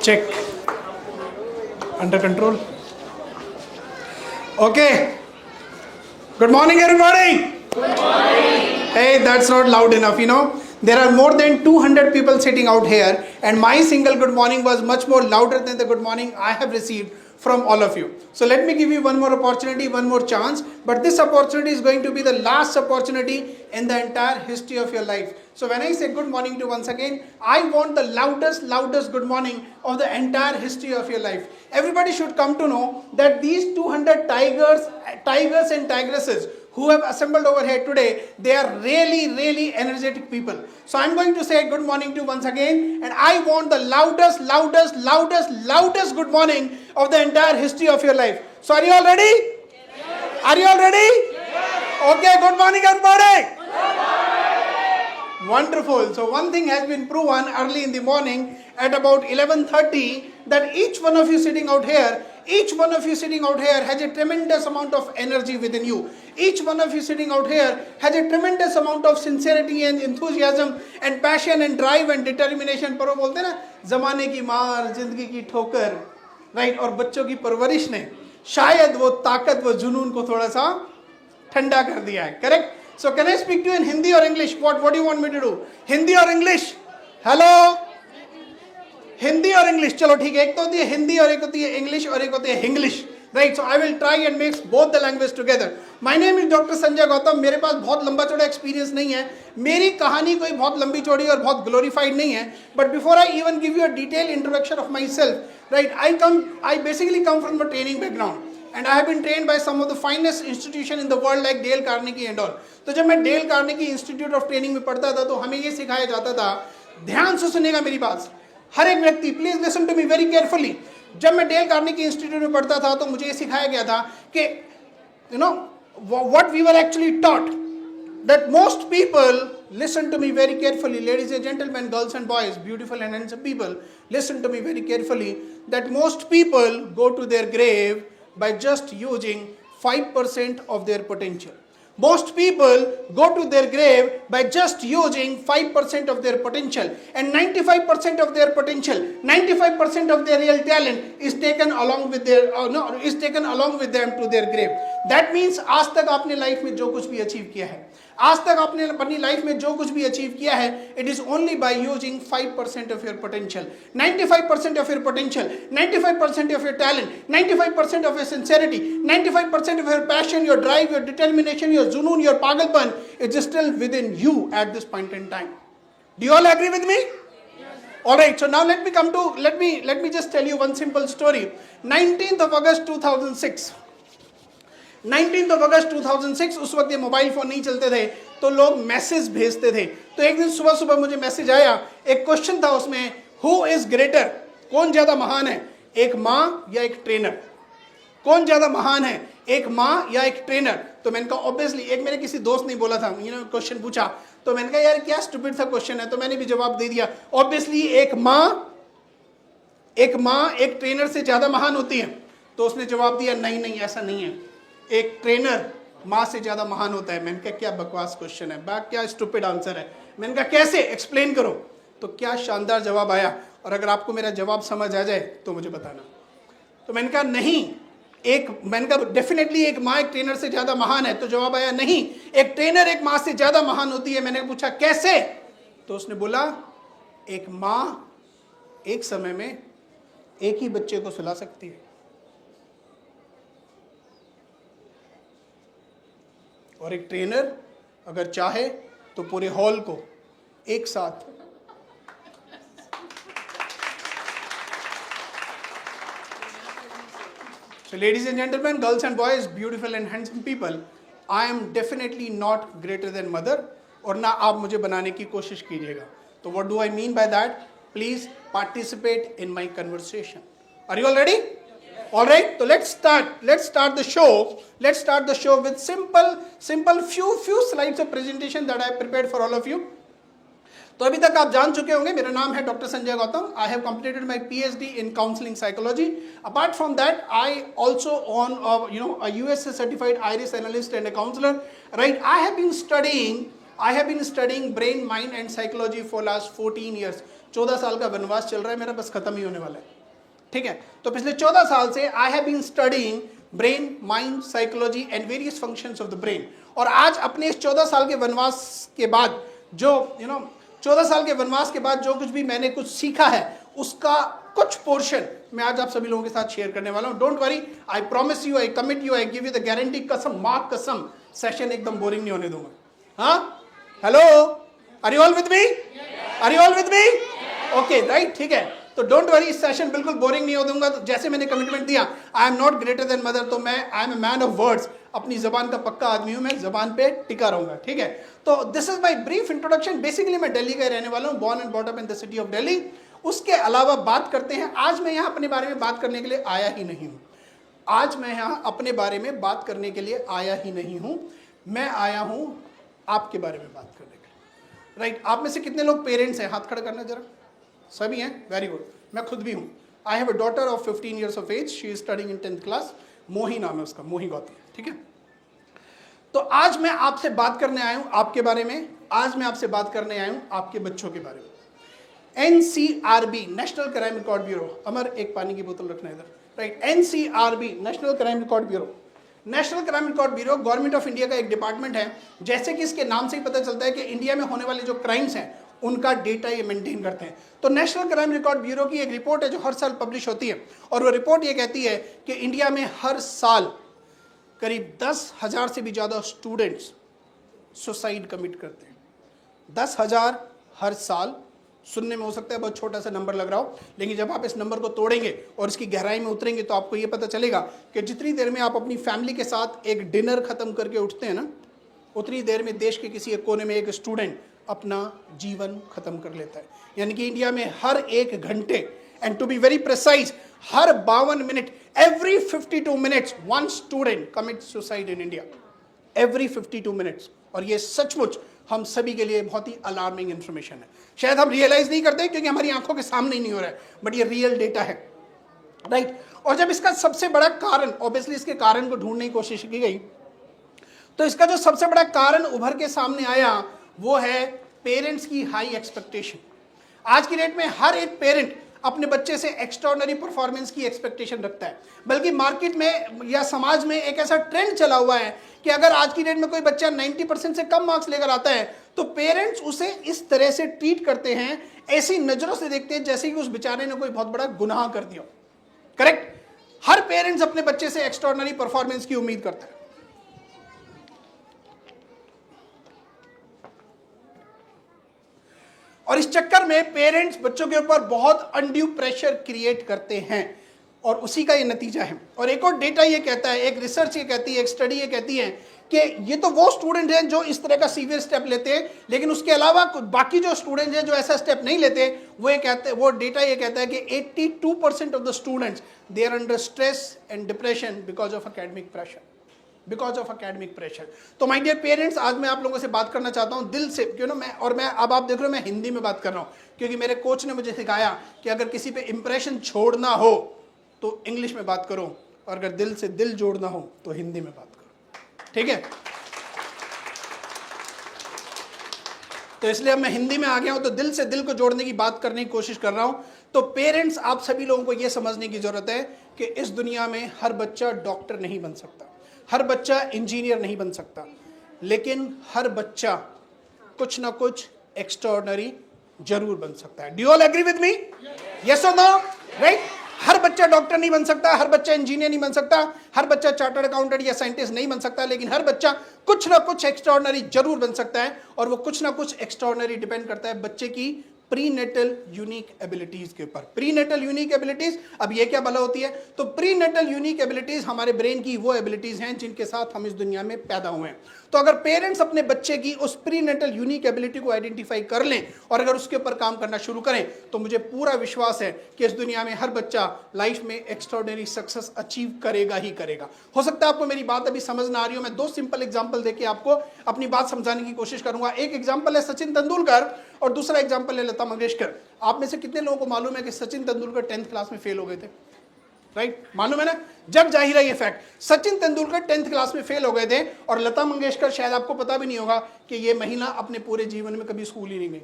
check, under control. Okay, good morning everybody. Good morning. Hey, that's not loud enough, you know. There are more than 200 people sitting out here, and my single good morning was much more louder than the good morning I have received from all of you. So let me give you one more opportunity, one more chance, but this opportunity is going to be the last opportunity in the entire history of your life. So when I say good morning to once again, I want the loudest good morning of the entire history of your life. Everybody should come to know that these 200 tigers and tigresses who have assembled over here today, they are really energetic people. So I'm going to say good morning to you once again, and I want the loudest good morning of the entire history of your life. So are you all ready? Yes. Are you all ready? Yes. Okay, good morning everybody. Good morning. Wonderful. So one thing has been proven early in the morning at about 11:30 that each one of you sitting out here has a tremendous amount of energy within you. Each one of you sitting out here has a tremendous amount of sincerity and enthusiasm and passion and drive and determination. पर वो बोलते हैं ना, ज़माने की मार, जिंदगी की ठोकर, राइट, और बच्चों की परवरिश ने शायद वो ताकत, वो जुनून को थोड़ा सा ठंडा कर दिया है. Correct? So can I speak to you in Hindi or English? What do you want me to do? Hindi or English? Hello? Hindi और इंग्लिश, चलो ठीक है. एक तो होती है हिंदी और एक होती है इंग्लिश और एक होती है English, right. So I will try and mix both the language together. My name is doctor Sanjay Gautam. मेरे पास बहुत लंबा चौड़ा एक्सपीरियंस नहीं है. मेरी कहानी कोई बहुत लंबी चौड़ी और बहुत ग्लोरीफाइड नहीं है. But before I even give you a detail introduction of my self, right, I basically come from the training background and I have been trained by some of the finest institution in the world like Dale Carnegie and all. तो जब मैं Dale Carnegie Institute of Training में पढ़ता था तो हमें ये सिखाया जाता था, ध्यान से सुनेगा मेरी बात हर एक व्यक्ति, please listen to me very carefully. जब मैं डेल कार्नेगी इंस्टीट्यूट में पढ़ता था तो मुझे ये सिखाया गया था कि you know what we were actually taught, that most people, listen to me very carefully, ladies and gentleman, girls and boys, beautiful and handsome people, listen to me very carefully, that most people go to their grave by just using 5% of their potential. Most people go to their grave by just using 5% of their potential, and 95% of their potential, 95% of their real talent is taken along with them to their grave. That means आज तक आपने life में जो कुछ भी achieve किया है, आज तक आपने अपनी लाइफ में जो कुछ भी अचीव किया है, it is only by using 5% of your potential. 95% of your potential, 95% of your talent, 95% of your sincerity, 95% of your passion, your drive, your determination, your जुनून, योर पागलपन, it is still within you at this point in time. Do you all agree with me? All right, so now let me just tell you one simple story. 19th of August 2006, 19th of August 2006, उस वक्त ये mobile phone नहीं चलते थे तो लोग message भेजते थे. तो एक दिन सुबह सुबह मुझे मैसेज आया, एक क्वेश्चन था उसमें, हु इज़ ग्रेटर, कौन ज़्यादा महान है, एक माँ या एक ट्रेनर? कौन ज़्यादा महान है, एक माँ या एक ट्रेनर? तो मैंने कहा ऑब्वियसली, एक मेरे किसी दोस्त ने बोला था, क्वेश्चन पूछा, तो मैंने कहा यार क्या स्टूपिड सा क्वेश्चन है, तो मैंने भी जवाब दे दिया, ऑब्वियसली एक माँ एक ट्रेनर से ज़्यादा महान होती है. तो उसने जवाब दिया नहीं ऐसा नहीं है, एक ट्रेनर माँ से ज़्यादा महान होता है. मैंने कहा क्या बकवास क्वेश्चन है, क्या स्टूपिड आंसर है. मैंने कहा कैसे, एक्सप्लेन करो. तो क्या शानदार जवाब आया, और अगर आपको मेरा जवाब समझ आ जाए तो मुझे बताना. तो मैंने कहा नहीं, मैंने कहा डेफिनेटली एक माँ एक ट्रेनर से ज़्यादा महान है. तो जवाब आया नहीं, एक ट्रेनर एक माँ से ज़्यादा महान होती है. मैंने पूछा कैसे, तो उसने बोला एक माँ एक समय में एक ही बच्चे को सुला सकती है, और एक ट्रेनर अगर चाहे तो पूरे हॉल को एक साथ. So ladies and gentlemen, girls and boys, beautiful and handsome people, I am definitely not greater than mother, और ना आप मुझे बनाने की कोशिश कीजिएगा. तो what do I mean by that? Please participate in my conversation. Are you all ready? All right, so let's start the show. Let's start the show with simple few slides of presentation that I have prepared for all of you. तो अभी तक आप जान चुके होंगे, मेरा नाम है doctor Sanjay Gautam. I have completed my PhD in counselling psychology. Apart from that I also on a USA certified iris analyst and a counselor, right? I have been studying brain, mind and psychology for last 14 years. 14 साल का वनवास चल रहा है मेरा, बस खत्म ही होने वाला है. ठीक है, तो पिछले 14 साल से I have been studying brain, mind, psychology and various functions of the brain. और आज अपने इस 14 साल के वनवास के बाद जो 14 साल के वनवास के बाद जो कुछ भी मैंने कुछ सीखा है उसका कुछ पोर्शन मैं आज आप सभी लोगों के साथ शेयर करने वाला हूं। Don't worry, I promise you, I commit you, I give you the guarantee, कसम माँ कसम, सेशन एकदम बोरिंग नहीं होने दूंगा। हाँ, hello, are you all with me? Are you all with me? Okay, right, ठीक है। तो डोंट वरी, इस सेशन बिल्कुल बोरिंग नहीं हो दूंगा। तो जैसे मैंने कमिटमेंट दिया, I am not greater than mother, तो मैं I am a man of words, अपनी जबान का पक्का आदमी हूं, मैं जबान पे टिका रहूंगा, ठीक है। तो this is my brief introduction. Basically मैं दिल्ली का रहने वाला हूं, born and brought up in the city of Delhi. उसके अलावा बात करते हैं, आज मैं यहाँ अपने बारे में बात करने के लिए आया ही नहीं हूँ। आज मैं यहाँ अपने बारे में बात करने के लिए आया ही नहीं हूँ। मैं आया हूँ आपके बारे में बात करने के लिए। राइट, आप में से कितने लोग पेरेंट्स हैं? हाथ खड़ा करना जरा। सभी हैं, वेरी गुड। मैं खुद भी हूँ। I have a daughter of 15 years of age, she is studying in 10th class. मोही नाम है उसका, मोही गौतम, ठीक है। तो आज मैं आपसे बात करने आया हूँ आपके बारे में। आज मैं आपसे बात करने आया हूँ आपके बच्चों के बारे में। NCRB, national crime record bureau. अमर, एक पानी की बोतल रखना इधर। Right, NCRB, national crime record bureau. National crime record bureau government of India का एक डिपार्टमेंट है। जैसे कि इसके नाम से ही पता चलता है कि इंडिया में होने वाले जो क्राइम्स हैं उनका डेटा ये मेंटेन करते हैं। तो नेशनल क्राइम रिकॉर्ड ब्यूरो की एक रिपोर्ट है जो हर साल पब्लिश होती है, और वो रिपोर्ट ये कहती है कि इंडिया में हर साल करीब 10,000 से भी ज़्यादा स्टूडेंट्स सुसाइड कमिट करते हैं। 10,000 हर साल। सुनने में हो सकता है बहुत छोटा सा नंबर लग रहा हो, लेकिन जब आप इस नंबर को तोड़ेंगे और इसकी गहराई में उतरेंगे तो आपको ये पता चलेगा कि जितनी देर में आप अपनी फैमिली के साथ एक डिनर खत्म करके उठते हैं ना, उतनी देर में देश के किसी एक कोने में एक स्टूडेंट अपना जीवन खत्म कर लेता है। यानी कि इंडिया में हर 1 घंटे, and to be very precise, हर 52 minute, every 52 minutes one student commit suicide in India, every 52 minutes. और ये सचमुच हम सभी के लिए बहुत ही अलार्मिंग इंफॉर्मेशन है। शायद हम रियलाइज नहीं करते क्योंकि हमारी आंखों के सामने ही नहीं हो रहा है, बट ये रियल डेटा है, राइट। और जब इसका सबसे बड़ा कारण, ऑब्वियसली इसके कारण को ढूंढने की कोशिश की गई, तो इसका जो सबसे बड़ा कारण उभर के सामने आया वो है पेरेंट्स की हाई एक्सपेक्टेशन। आज की डेट में हर एक पेरेंट अपने बच्चे से एक्स्ट्राऑर्डिनरी परफॉर्मेंस की एक्सपेक्टेशन रखता है। बल्कि मार्केट में या समाज में एक ऐसा ट्रेंड चला हुआ है कि अगर आज की डेट में कोई बच्चा 90% से कम मार्क्स लेकर आता है तो पेरेंट्स उसे इस तरह से ट्रीट करते हैं, ऐसी नजरों से देखते हैं जैसे कि उस बेचारे ने कोई बहुत बड़ा गुनाह कर दिया। करेक्ट, हर पेरेंट्स अपने बच्चे से एक्स्ट्राऑर्डिनरी परफॉर्मेंस की उम्मीद करता है। और इस चक्कर में पेरेंट्स बच्चों के ऊपर बहुत अनड्यू प्रेशर क्रिएट करते हैं, और उसी का ये नतीजा है। और एक और डेटा ये कहता है, एक रिसर्च ये कहती है, एक स्टडी ये कहती है कि ये तो वो स्टूडेंट हैं जो इस तरह का सीवियर स्टेप लेते हैं, लेकिन उसके अलावा बाकी जो स्टूडेंट्स हैं जो ऐसा स्टेप नहीं लेते, वो डेटा ये कहता है कि 82% of the students they are under stress and depression because of academic pressure, because of academic pressure. तो माय डियर पेरेंट्स, आज मैं आप लोगों से बात करना चाहता हूं दिल से, क्यों ना मैं अब आप देख रहे हो मैं हिंदी में बात कर रहा हूं, क्योंकि मेरे कोच ने मुझे सिखाया कि अगर किसी पे इंप्रेशन छोड़ना हो तो इंग्लिश में बात करो, और अगर दिल से दिल जोड़ना हो तो हिंदी में बात करो, ठीक है। तो इसलिए अब मैं हिंदी में आ गया हूं, तो दिल से दिल को जोड़ने की बात करने की कोशिश कर रहा हूं। तो पेरेंट्स, आप सभी लोगों को यह समझने की जरूरत है कि इस दुनिया में हर बच्चा डॉक्टर नहीं बन सकता, हर बच्चा इंजीनियर नहीं बन सकता, लेकिन हर बच्चा कुछ ना कुछ एक्स्ट्राऑर्डिनरी जरूर बन सकता है। Do you all agree with me? Yes और नो? राइट। हर बच्चा डॉक्टर नहीं बन सकता, हर बच्चा इंजीनियर नहीं बन सकता, हर बच्चा चार्टर्ड अकाउंटेंट या साइंटिस्ट नहीं बन सकता, लेकिन हर बच्चा कुछ ना कुछ एक्स्ट्राऑर्डिनरी जरूर बन सकता है। और वो कुछ ना कुछ एक्स्ट्राऑर्डिनरी डिपेंड करता है बच्चे की प्रीनेटल यूनिक एबिलिटीज के ऊपर। प्रीनेटल यूनिक एबिलिटीज, अब ये क्या भला होती है? तो प्रीनेटल यूनिक एबिलिटीज हमारे ब्रेन की वो एबिलिटीज हैं जिनके साथ हम इस दुनिया में पैदा हुए हैं। तो अगर पेरेंट्स अपने बच्चे की उस प्रीनेटल यूनिक एबिलिटी को आइडेंटिफाई कर लें और अगर उसके ऊपर काम करना शुरू करें, तो मुझे पूरा विश्वास है कि इस दुनिया में हर बच्चा लाइफ में एक्स्ट्राऑर्डिनरी सक्सेस अचीव करेगा ही करेगा। हो सकता है आपको मेरी बात अभी समझ ना आ रही हो, मैं 2 सिंपल एग्जाम्पल देके आपको अपनी बात समझाने की कोशिश करूंगा। एक एग्जाम्पल है सचिन तेंदुलकर और दूसरा एग्जाम्पल है लता मंगेशकर। आप में से कितने लोगों को मालूम है कि सचिन तेंदुलकर 10th क्लास में फेल हो गए थे? राइट, मालूम है ना? जग जाहिर है ये fact. Sachin Tendulkar 10th class में फेल हो गए थे और लता मंगेशकर, शायद आपको पता भी नहीं होगा कि ये महिला अपने पूरे जीवन में कभी स्कूल ही नहीं गई।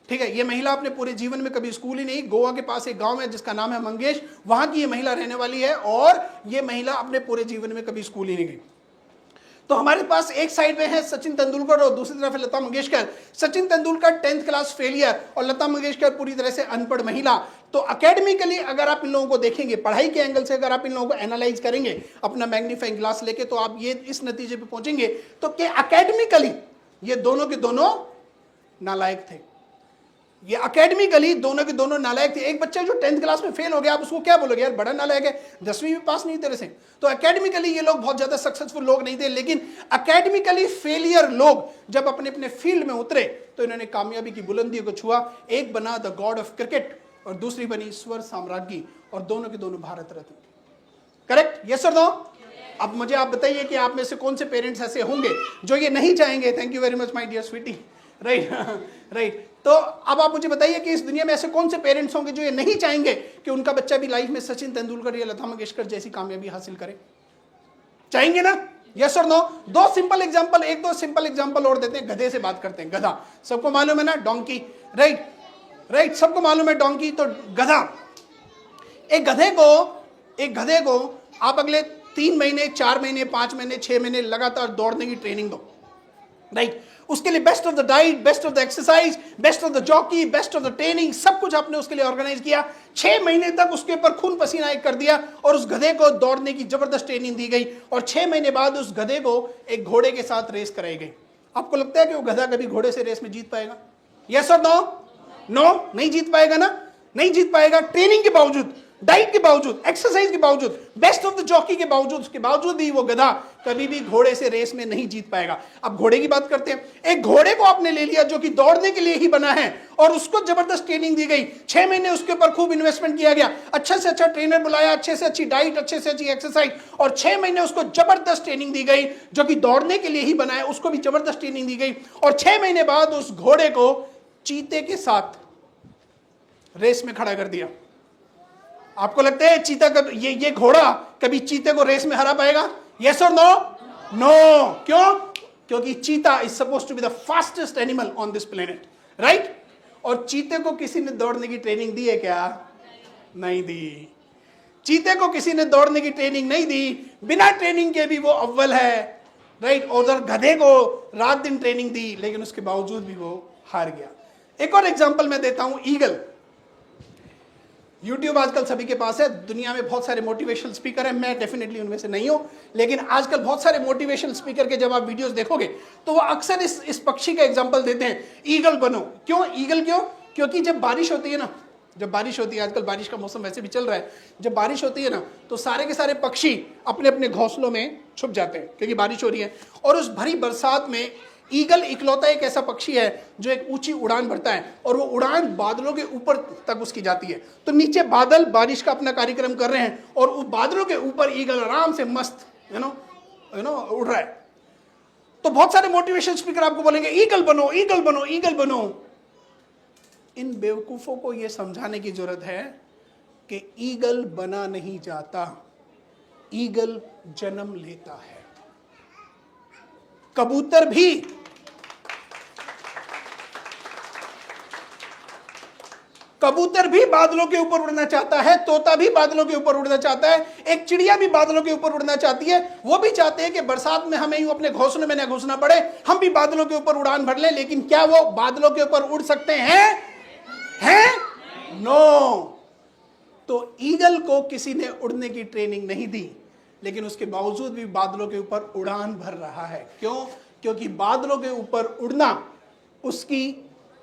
ठीक है, ये महिला अपने पूरे जीवन में कभी स्कूल ही नहीं, गोवा के पास एक गांव है जिसका नाम है मंगेश, वहां की ये महिला रहने वाली है और ये महिला अपने पूरे जीवन में कभी स्कूल ही नहीं गई। तो हमारे पास एक साइड में है सचिन तेंदुलकर और दूसरी तरफ है Lata Mangeshkar. Sachin Tendulkar 10th class failure और लता मंगेशकर पूरी तरह से अनपढ़ महिला। तो अकेडमिकली अगर आप इन लोगों को देखेंगे, पढ़ाई के एंगल से अगर आप इन लोगों को एनालाइज करेंगे अपना मैग्नीफाइंग ग्लास लेके, तो आप ये इस नतीजे पे पहुंचेंगे तो कि अकेडमिकली ये दोनों के दोनों नालायक थे। ये अकेडमिकली दोनों के दोनों नालायक थे। एक बच्चा जो 10th क्लास में फेल हो गया, आप उसको क्या बोलोगे, यार बड़ा नालायक है, 10वीं भी पास नहीं तेरे से। तो अकेडमिकली ये लोग बहुत ज्यादा सक्सेसफुल लोग नहीं थे, लेकिन अकेडमिकली फेलियर लोग जब अपने अपने फील्ड में उतरे तो इन्होंने कामयाबी की बुलंदियों को छुआ। एक बना द गॉड ऑफ क्रिकेट और दूसरी बनी स्वर साम्राज्ञी, और दोनों के दोनों भारत रत्न। करेक्ट, यस और नो? अब मुझे आप बताइए कि आप में से कौन से पेरेंट्स ऐसे होंगे जो ये नहीं चाहेंगे, thank you very much my dear sweetie, right right. तो अब आप मुझे बताइए कि इस दुनिया में ऐसे कौन से पेरेंट्स होंगे जो ये नहीं चाहेंगे कि उनका बच्चा भी लाइफ में सचिन तेंदुलकर या लता मंगेशकर जैसी कामयाबी हासिल करे? चाहेंगे ना? यस और नो? दो सिंपल एग्जांपल और देते हैं। गधे से बात करते हैं। गधा सबको मालूम है ना, डोंकी, राइट राइट, सबको मालूम है डोंकी। तो गधा, एक गधे को आप अगले 3 महीने, 4 महीने, 5 महीने, 6 महीने लगातार दौड़ने की ट्रेनिंग दो, राइट। उसके लिए best of the diet, best of the exercise, best of the jockey, best of the training, सब कुछ आपने उसके लिए ऑर्गेनाइज किया। 6 महीने तक उसके ऊपर खून पसीना एक कर दिया और उस गधे को दौड़ने की जबरदस्त ट्रेनिंग दी गई और 6 महीने बाद उस गधे को एक घोड़े के साथ रेस कराई गई। आपको लगता है कि वो गधा कभी घोड़े से रेस में जीत पाएगा? यस और नो? नो, नहीं जीत पाएगा ना, नहीं जीत पाएगा। ट्रेनिंग के बावजूद, डाइट के बावजूद, एक्सरसाइज के बावजूद, बेस्ट ऑफ द जॉकी के बावजूद, उसके बावजूद भी वो गधा कभी भी घोड़े से रेस में नहीं जीत पाएगा। अब घोड़े की बात करते हैं। एक घोड़े को आपने ले लिया जो कि दौड़ने के लिए ही बना है और उसको जबरदस्त ट्रेनिंग दी गई। 6 महीने उसके ऊपर खूब इन्वेस्टमेंट किया गया, अच्छे से अच्छा ट्रेनर बुलाया, अच्छे से अच्छी डाइट, अच्छे से अच्छी एक्सरसाइज, और 6 महीने उसको जबरदस्त ट्रेनिंग दी गई जो कि दौड़ने के लिए ही बना है, उसको भी जबरदस्त ट्रेनिंग दी गई। और 6 महीने बाद उस घोड़े को चीते के साथ रेस में खड़ा कर दिया। आपको लगता है चीता ये घोड़ा कभी चीते को रेस में हरा पाएगा? यस और नो? नो। क्यों? क्योंकि cheetah is suppose to be the fastest animal on this planet, right. और चीते को किसी ने दौड़ने की ट्रेनिंग दी है क्या? नहीं दी। चीते को किसी ने दौड़ने की ट्रेनिंग नहीं दी, बिना ट्रेनिंग के भी वो अव्वल है, राइट। और उधर गधे को रात दिन ट्रेनिंग दी लेकिन उसके बावजूद भी वो हार गया। एक और एग्जाम्पल मैं देता हूं, ईगल। YouTube आजकल सभी के पास है, दुनिया में बहुत सारे मोटिवेशनल स्पीकर हैं, मैं डेफिनेटली उनमें से नहीं हूं, लेकिन आजकल बहुत सारे मोटिवेशनल स्पीकर के जब आप वीडियोस देखोगे तो वो अक्सर इस पक्षी का एग्जांपल देते हैं, ईगल बनो। क्यों ईगल? क्यों? क्योंकि जब बारिश होती है ना, जब बारिश होती है, आजकल बारिश का मौसम वैसे भी चल रहा है, जब बारिश होती है ना तो सारे के सारे पक्षी अपने अपने घोंसलों में छुप जाते हैं क्योंकि बारिश हो रही है। और उस भरी बरसात में ईगल इकलौता एक ऐसा पक्षी है जो एक ऊंची उड़ान भरता है और वो उड़ान बादलों के ऊपर तक उसकी जाती है। तो नीचे बादल बारिश का अपना कार्यक्रम कर रहे हैं और उस बादलों के ऊपर ईगल आराम से मस्त यू नो उड़ रहा है। तो बहुत सारे मोटिवेशन स्पीकर आपको बोलेंगे ईगल बनो, ईगल बनो, ईगल बनो। इन बेवकूफों को यह समझाने की जरूरत है कि ईगल बना नहीं जाता, ईगल जन्म लेता है। कबूतर भी बादलों के ऊपर उड़ना चाहता है, तोता भी बादलों के ऊपर उड़ना चाहता है, एक चिड़िया भी बादलों के ऊपर उड़ना चाहती है। वो भी चाहते हैं कि बरसात में हमें यूं अपने घोंसले में न घुसना पड़े, हम भी बादलों के ऊपर उड़ान भर लें। लेकिन क्या वो बादलों के ऊपर उड़ सकते हैं? नो। तो ईगल को किसी ने उड़ने की ट्रेनिंग नहीं दी, लेकिन उसके बावजूद भी बादलों के ऊपर उड़ान भर रहा है। क्यों? क्योंकि बादलों के ऊपर उड़ना उसकी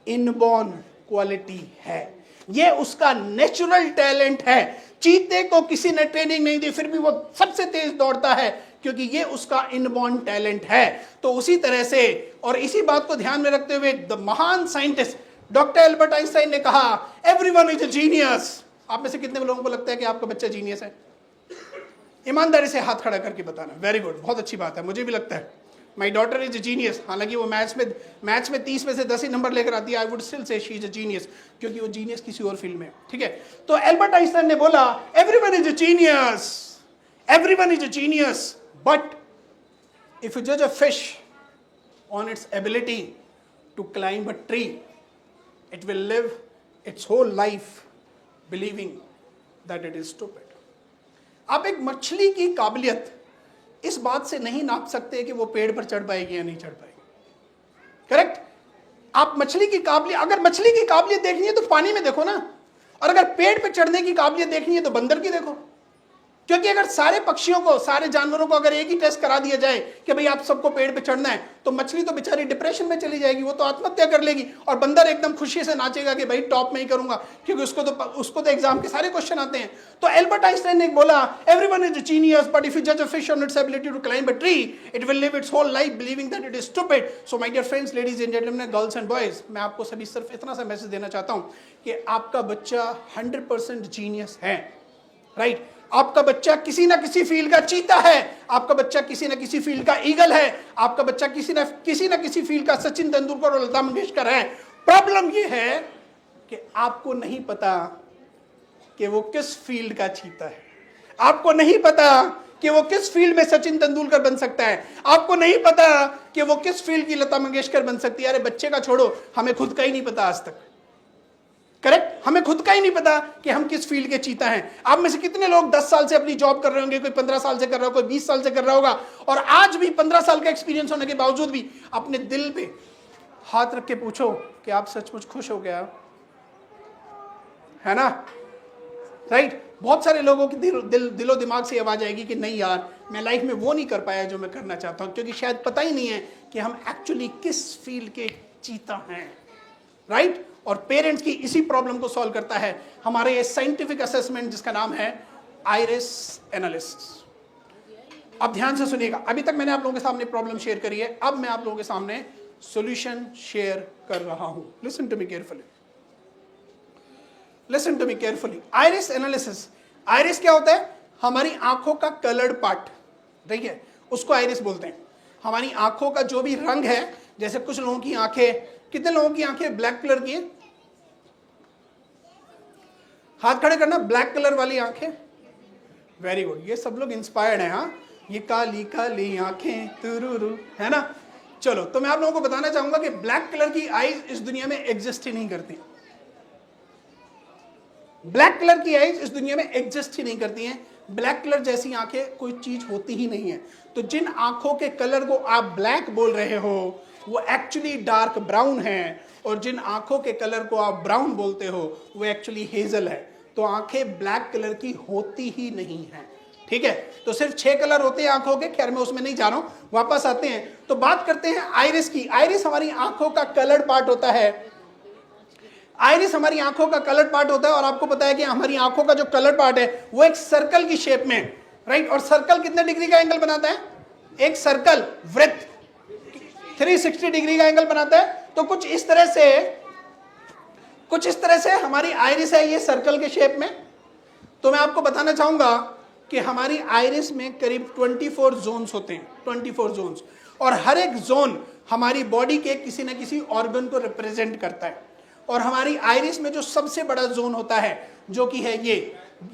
इनबॉर्न क्वालिटी है, ये उसका नेचुरल टैलेंट है। चीते को किसी ने ट्रेनिंग नहीं दी, फिर भी वो सबसे तेज दौड़ता है क्योंकि ये उसका इनबॉर्न टैलेंट है। तो उसी तरह से, और इसी बात को ध्यान में रखते हुए द महान साइंटिस्ट डॉक्टर एल्बर्ट आइंस्टाइन ने कहा एवरीवन इज अ जीनियस। आप में से कितने लोगों को लगता है कि आपका बच्चा जीनियस है? ईमानदारी से हाथ खड़ा करके बताना। वेरी गुड, बहुत अच्छी बात है, मुझे भी लगता है my daughter is a genius. हालांकि वो मैथ्स में 30 में से 10 ही नंबर लेकर आती है, I would still say she is a genius, क्योंकि वो जीनियस किसी और फील्ड में, ठीक है। तो एल्बर्ट आइंस्टाइन ने बोला everyone is a genius, everyone is a genius, but if you जज a fish on its ability to climb a tree, it will live its whole life believing that it is stupid. आप एक मछली की काबिलियत इस बात से नहीं नाप सकते कि वो पेड़ पर चढ़ पाएगी या नहीं चढ़ पाएगी. करेक्ट? आप मछली की काबिलियत, अगर मछली की काबिलियत देखनी है तो पानी में देखो ना, और अगर पेड़ पर चढ़ने की काबिलियत देखनी है तो बंदर की देखो. क्योंकि अगर सारे पक्षियों को, सारे जानवरों को अगर एक ही टेस्ट करा दिया जाए कि भाई आप सबको पेड़ पे चढ़ना है, तो मछली तो बेचारी डिप्रेशन में चली जाएगी, वो तो आत्महत्या कर लेगी, और बंदर एकदम खुशी से नाचेगा कि भाई टॉप में ही करूंगा, क्योंकि उसको तो एग्जाम के सारे क्वेश्चन आते हैं. तो एल्बर्ट आइंस्टाइन ने बोला, everyone is a genius, but if you जज a fish on its ability to climb a tree, it will live it's whole life believing that it is stupid. So my dear friends, ladies and gentleman, girls and boys, मैं आपको सभी सिर्फ इतना सा message देना चाहता हूं कि आपका बच्चा 100% जीनियस है. राइट? आपका बच्चा किसी ना किसी फील्ड का चीता है, आपका बच्चा किसी ना किसी फील्ड का ईगल है, आपका बच्चा किसी ना किसी फील्ड का सचिन तेंदुलकर और लता मंगेशकर है. प्रॉब्लम यह है कि आपको नहीं पता कि वो किस फील्ड का चीता है, आपको नहीं पता कि वो किस फील्ड में सचिन तेंदुलकर बन सकता है, आपको नहीं पता कि वो किस फील्ड की लता मंगेशकर बन सकती है. अरे बच्चे का छोड़ो, हमें खुद का ही नहीं पता आज तक. करेक्ट? हमें खुद का ही नहीं पता कि हम किस फील्ड के चीता हैं. आप में से कितने लोग 10 साल से अपनी जॉब कर रहे होंगे, कोई 15 साल से कर रहा होगा, कोई 20 साल से कर रहा होगा, और आज भी 15 साल का एक्सपीरियंस होने के बावजूद भी अपने दिल पे हाथ रख के पूछो कि आप सचमुच खुश हो गया, है ना? राइट? बहुत सारे लोगों की दिलो दिमाग से आवाज आएगी कि नहीं यार, मैं लाइफ में वो नहीं कर पाया जो मैं करना चाहता हूं, क्योंकि शायद पता ही नहीं है कि हम एक्चुअली किस फील्ड के चीता हैं. राइट? और पेरेंट्स की इसी प्रॉब्लम को सॉल्व करता है हमारे ये साइंटिफिक असेसमेंट जिसका नाम है आइरिस एनालिसिस. अब ध्यान से सुनिएगा. अभी तक मैंने आप लोगों के सामने प्रॉब्लम शेयर करी है, अब मैं आप लोगों के सामने सॉल्यूशन शेयर कर रहा हूं. Listen to me carefully, listen to me carefully. Iris analysis. Iris क्या होता है? हमारी आंखों का कलर्ड पार्ट, देखिए उसको आइरिस बोलते हैं. हमारी आंखों का जो भी रंग है, जैसे कुछ लोगों की आंखें, कितने लोगों की आंखें ब्लैक कलर की है? हाथ खड़े करना. ब्लैक कलर वाली आंखें, वेरी गुड. ये सब लोग इंस्पायर्ड हैं. हाँ, ये काली काली आंखें तुरुरु, है ना? चलो, तो मैं आप लोगों को बताना चाहूंगा कि ब्लैक कलर की आईज इस दुनिया में एग्जिस्ट ही नहीं करती. ब्लैक कलर की आईज इस दुनिया में एग्जिस्ट ही नहीं करती हैं. ब्लैक कलर जैसी आंखें कोई चीज होती ही नहीं है. तो जिन आंखों के कलर को आप ब्लैक बोल रहे हो वो एक्चुअली डार्क ब्राउन है, और जिन आंखों के कलर को आप ब्राउन बोलते हो वो एक्चुअली हेजल है. तो आंखें ब्लैक कलर की होती ही नहीं है. ठीक है? तो सिर्फ 6 कलर होते हैं आंखों के. खैर मैं उसमें नहीं जा रहा हूं, वापस आते हैं. तो बात करते हैं आइरिस की. आइरिस हमारी आंखों का कलर्ड पार्ट होता है. आइरिस हमारी आंखों का कलर्ड पार्ट होता है, और आपको पता है कि हमारी आंखों का जो कलर्ड पार्ट है वो एक सर्कल की शेप में, राइट? और सर्कल कितने डिग्री का एंगल बनाता है? एक सर्कल वृत्त 360 डिग्री का एंगल बनाता है. तो कुछ इस तरह से हमारी आइरिस है, ये सर्कल के शेप में. तो मैं आपको बताना चाहूंगा कि हमारी आइरिस में करीब 24 जोन्स होते हैं. 24 जोन्स, और हर एक जोन हमारी बॉडी के किसी न किसी ऑर्गन को रिप्रेजेंट करता है. और हमारी आइरिस में जो सबसे बड़ा जोन होता है, जो कि है ये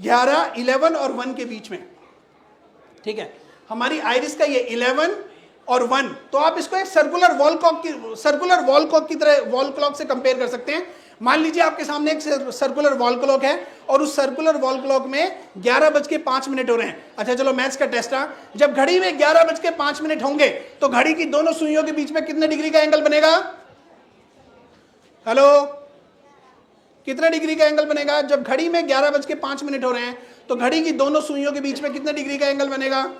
11, 11 और 1 के बीच में. ठीक है? हमारी आइरिस का ये 11 और 1, तो आप इसको एक सर्कुलर वॉल क्लॉक की तरह वॉल क्लॉक से कंपेयर कर सकते हैं. मान लीजिए आपके सामने एक सर्कुलर वॉल क्लॉक है, और उस सर्कुलर वॉल क्लॉक में 11:05 हो रहे हैं. अच्छा चलो मैथ्स का टेस्ट है. जब घड़ी में 11:05 होंगे तो घड़ी की दोनों सुइयों के बीच में कितने डिग्री का एंगल बनेगा? हेलो, कितने डिग्री का एंगल बनेगा? जब घड़ी में 11:05 हो रहे हैं तो घड़ी की दोनों सुइयों के बीच में कितने डिग्री का एंगल बनेगा?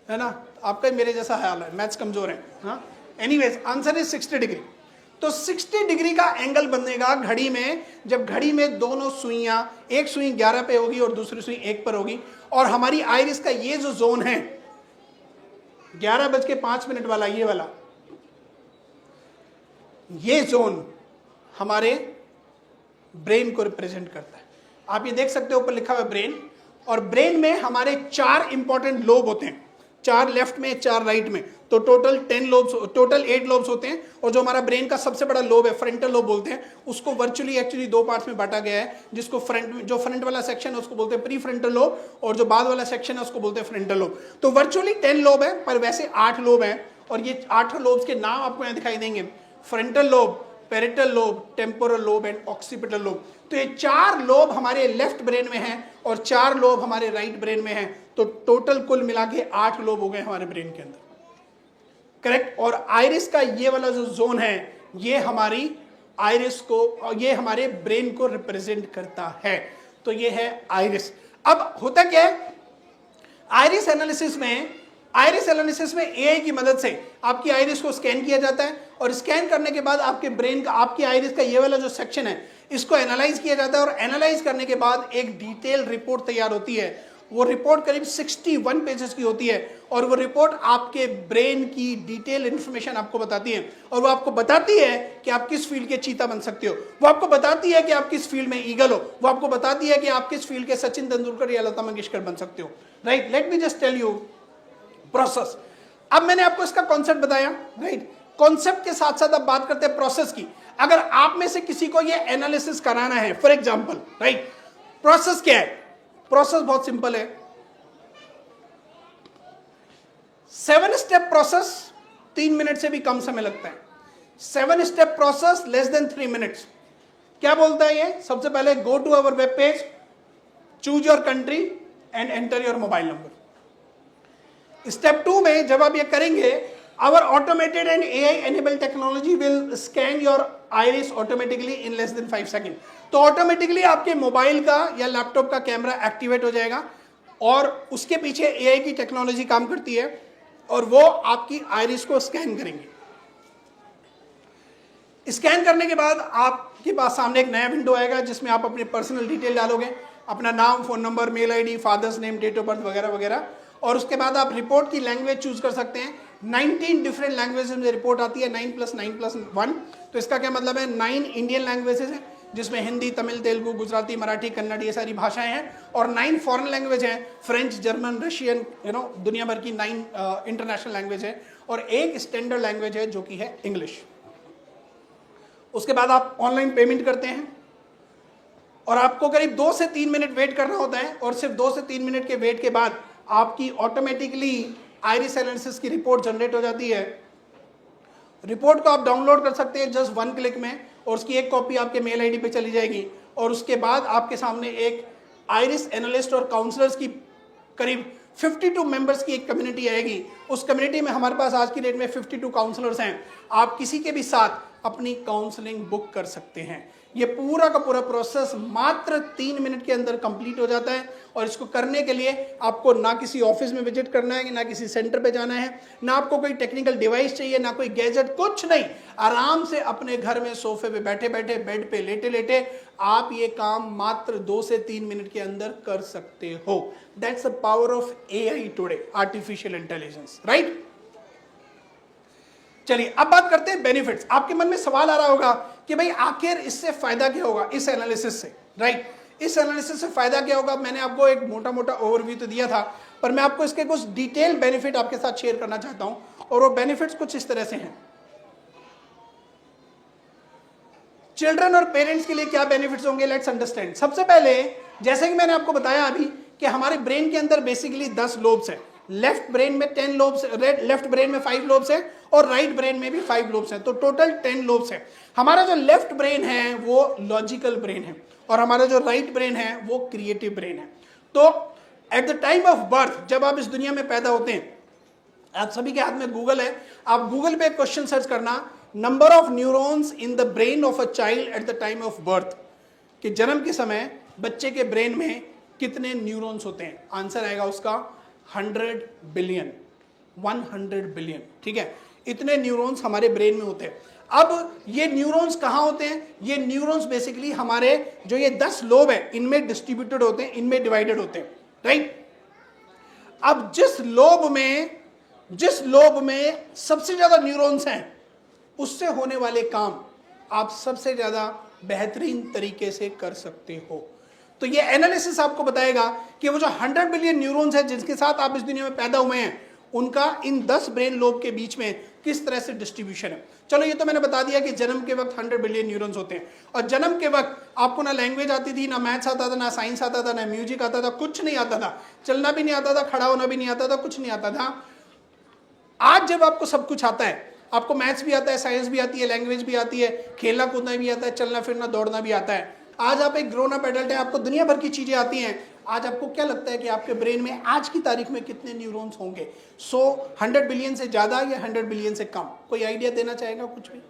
है ना? आपका मेरे जैसा हाल है, मैथ्स कमजोर है. हाँ, एनीवेज आंसर इज 60 डिग्री. तो 60 डिग्री का एंगल बनेगा घड़ी में, जब घड़ी में दोनों सुइयां, एक सुई 11 पे होगी और दूसरी सुई 1 पर होगी. और हमारी आइरिस का ये जो जोन है 11:05 वाला, ये वाला, ये जोन हमारे ब्रेन को रिप्रेजेंट करता है. आप ये देख सकते हो ऊपर लिखा हुआ ब्रेन, और ब्रेन में हमारे 4 इंपॉर्टेंट लोब होते हैं. 4 लेफ्ट में, 4 राइट में. तो टोटल 8 लोब्स होते हैं. और जो हमारा ब्रेन का सबसे बड़ा लोब है, फ्रंटल लोब बोलते हैं, उसको वर्चुअली एक्चुअली 2 पार्ट्स में बांटा गया है. जिसको फ्रंट वाला सेक्शन है उसको बोलते हैं प्री फ्रंटल लोब, और जो बाद वाला सेक्शन है उसको बोलते हैं फ्रंटल लोब. तो वर्चुअली 10 लोब है, पर वैसे 8 लोब हैं. और ये 8 लोब्स के नाम आपको यहाँ दिखाई देंगे. Frontal lobe, parietal lobe, temporal lobe and occipital lobe. तो ये 4 लोब हमारे लेफ्ट ब्रेन में हैं और 4 लोब हमारे राइट ब्रेन में हैं। तो टोटल कुल मिला के 8 लोब हो गए हमारे ब्रेन के अंदर, करेक्ट। और आइरिस का ये वाला जो जोन है ये हमारी आइरिस को, ये हमारे ब्रेन को रिप्रेजेंट करता है। तो ये है आइरिस। अब होता क्या है आइरिस एनालिसिस में एआई की मदद से आपकी आइरिस को स्कैन किया जाता है और स्कैन करने के बाद आपके ब्रेन का, आपकी आइरिस का ये वाला जो सेक्शन है इसको एनालाइज किया जाता है और एनालाइज करने के बाद एक डिटेल रिपोर्ट तैयार होती है। वो रिपोर्ट करीब 61 पेजेस की होती है और वो रिपोर्ट आपके ब्रेन की डिटेल इंफॉर्मेशन आपको बताती है। और वो आपको बताती है कि आप किस फील्ड के चीता बन सकते हो, वो आपको बताती है कि आप किस फील्ड में ईगल हो, वो आपको बताती है कि आप किस फील्ड के सचिन तेंदुलकर या लता मंगेशकर बन सकते हो, right. Let me just tell you process. अब मैंने आपको इसका कॉन्सेप्ट बताया, राइट। कॉन्सेप्ट के साथ साथ अब बात करते हैं प्रोसेस की। अगर आप में से किसी को ये एनालिसिस कराना है फॉर एग्जांपल, राइट, प्रोसेस क्या है? प्रोसेस बहुत सिंपल है। 7 स्टेप प्रोसेस 3 मिनट से भी कम समय लगता है। 7 step process less than 3 minutes. क्या बोलता है ये? सबसे पहले go to our web page, choose your country and enter your mobile number. Step 2 में जब आप ये करेंगे, our automated and AI enabled technology will scan your iris automatically in less than 5 second. तो ऑटोमेटिकली आपके मोबाइल का या laptop का कैमरा एक्टिवेट हो जाएगा और उसके पीछे एआई की टेक्नोलॉजी काम करती है और वो आपकी आइरिस को स्कैन करेंगे। स्कैन करने के बाद आपके पास सामने एक नया विंडो आएगा जिसमें आप अपनी पर्सनल डिटेल डालोगे, अपना नाम, phone number, mail ID, father's name, date of birth वगैरह वगैरह। और उसके बाद आप रिपोर्ट की लैंग्वेज चूज कर सकते हैं। 19 डिफरेंट लैंग्वेजेस में रिपोर्ट आती है, 9 + 9 + 1। तो इसका क्या मतलब है? 9 इंडियन लैंग्वेजेस हैं जिसमें हिंदी, तमिल, तेलुगु, गुजराती, मराठी, कन्नड़ ये सारी भाषाएं हैं और 9 फॉरेन लैंग्वेज हैं, फ्रेंच, जर्मन, रशियन, दुनिया भर की 9 इंटरनेशनल लैंग्वेज है और एक स्टैंडर्ड लैंग्वेज है जो कि है इंग्लिश। उसके बाद आप ऑनलाइन पेमेंट करते हैं और आपको करीब 2 से 3 मिनट वेट करना होता है और सिर्फ 2 से 3 मिनट के वेट के बाद आपकी ऑटोमेटिकली आइरिस एनालिसिस की रिपोर्ट जनरेट हो जाती है। रिपोर्ट को आप डाउनलोड कर सकते हैं जस्ट 1 क्लिक में और उसकी एक कॉपी आपके मेल आईडी पे चली जाएगी और उसके बाद आपके सामने एक आइरिस एनालिस्ट और काउंसलर्स की करीब 52 मेंबर्स की एक कम्युनिटी आएगी। उस कम्युनिटी में हमारे पास आज की डेट में 52 काउंसलर्स हैं। आप किसी के भी साथ अपनी काउंसलिंग बुक कर सकते हैं। ये पूरा का पूरा प्रोसेस मात्र 3 मिनट के अंदर कंप्लीट हो जाता है और इसको करने के लिए आपको ना किसी ऑफिस में विजिट करना है, ना किसी सेंटर पे जाना है, ना आपको कोई टेक्निकल डिवाइस चाहिए, ना कोई गैजेट, कुछ नहीं। आराम से अपने घर में सोफे पे बैठे बैठे, बेड पे लेटे लेटे आप ये काम मात्र 2 से 3 मिनट के अंदर कर सकते हो। That's the power of AI today, artificial intelligence, right. चलिए अब बात करते हैं बेनिफिट्स। आपके मन में सवाल आ रहा होगा कि भाई आखिर इससे फायदा क्या होगा, इस एनालिसिस से, राइट। इस एनालिसिस से फायदा क्या होगा? मैंने आपको एक मोटा मोटा ओवरव्यू तो दिया था, पर मैं आपको इसके कुछ डिटेल बेनिफिट आपके साथ शेयर करना चाहता हूं और वो बेनिफिट्स कुछ इस तरह से हैं। चिल्ड्रन और पेरेंट्स के लिए क्या बेनिफिट्स होंगे, लेट्स अंडरस्टैंड। सबसे पहले जैसे कि मैंने आपको बताया अभी कि हमारे ब्रेन के अंदर बेसिकली 10 लोब्स हैं। लेफ्ट ब्रेन में 10 लोब्स, लेफ्ट ब्रेन में 5 लोब्स हैं और राइट ब्रेन में भी 5 लोब्स हैं, तो टोटल 10 लोब्स हैं। हमारा जो लेफ्ट ब्रेन है वो लॉजिकल ब्रेन है और हमारा जो राइट ब्रेन है वो क्रिएटिव ब्रेन है। तो at the time of birth, जब आप इस दुनिया में पैदा होते हैं, आप सभी के हाथ में गूगल है, आप गूगल पे क्वेश्चन सर्च करना, number of neurons in the brain of a child at the time of birth, कि जन्म के समय बच्चे के ब्रेन में कितने न्यूरॉन्स होते हैं। आंसर आएगा उसका 100 बिलियन, 100 बिलियन, ठीक है। इतने न्यूरॉन्स हमारे ब्रेन में होते हैं। अब ये न्यूरॉन्स कहाँ होते हैं? ये न्यूरॉन्स बेसिकली हमारे जो ये 10 लोब है इनमें डिस्ट्रीब्यूटेड होते हैं, इनमें डिवाइडेड होते हैं, राइट। अब जिस लोब में सबसे ज्यादा न्यूरॉन्स हैं उससे होने वाले काम आप सबसे ज्यादा बेहतरीन तरीके से कर सकते हो। तो ये एनालिसिस आपको बताएगा कि वो जो 100 बिलियन न्यूरॉन्स हैं जिसके साथ आप इस दुनिया में पैदा हुए हैं, उनका इन 10 ब्रेन लोब के बीच में किस तरह से डिस्ट्रीब्यूशन है। चलो ये तो मैंने बता दिया कि जन्म के वक्त 100 बिलियन न्यूरॉन्स होते हैं और जन्म के वक्त आपको ना लैंग्वेज आती थी, ना मैथ्स आता था, ना साइंस आता था, ना म्यूजिक आता था, कुछ नहीं आता था, चलना भी नहीं आता था, खड़ा होना भी नहीं आता था, कुछ नहीं आता था। आज जब आपको सब कुछ आता है, आपको मैथ्स भी आता है, साइंस भी आती है, लैंग्वेज भी आती है, खेलना कूदना भी आता है, चलना फिरना दौड़ना भी आता है। आज आप एक ग्रोन अप एडल्ट हैं, आपको दुनिया भर की चीजें आती हैं। आज आपको क्या लगता है कि आपके ब्रेन में आज की तारीख में कितने न्यूरॉन्स होंगे? 100 बिलियन से ज्यादा या 100 बिलियन से कम? कोई आइडिया देना चाहेगा कुछ भी?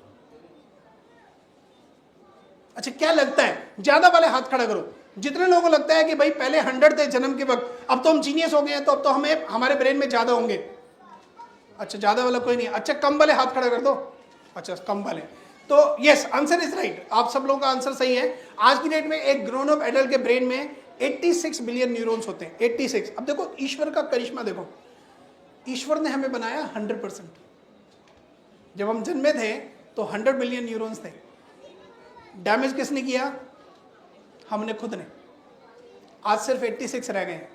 अच्छा, क्या लगता है? ज्यादा वाले हाथ खड़ा करो। जितने लोगों को लगता है कि भाई पहले 100 थे जन्म के वक्त, अब तो हम जीनियस हो गए हैं, तो अब तो हमें हमारे ब्रेन में ज्यादा होंगे। अच्छा, ज्यादा वाला कोई नहीं। अच्छा, कम वाले हाथ खड़ा कर दो। अच्छा, कम वाले। तो यस, आंसर इज राइट। आप सब लोगों का आंसर सही है। आज की डेट में एक ग्रोन अप एडल्ट के ब्रेन में 86 बिलियन न्यूरॉन्स होते हैं। 86। अब देखो ईश्वर का करिश्मा देखो, ईश्वर ने हमें बनाया 100%। जब हम जन्मे थे तो 100 बिलियन न्यूरॉन्स थे। डैमेज किसने किया? हमने खुद ने। आज सिर्फ 86 रह गए हैं,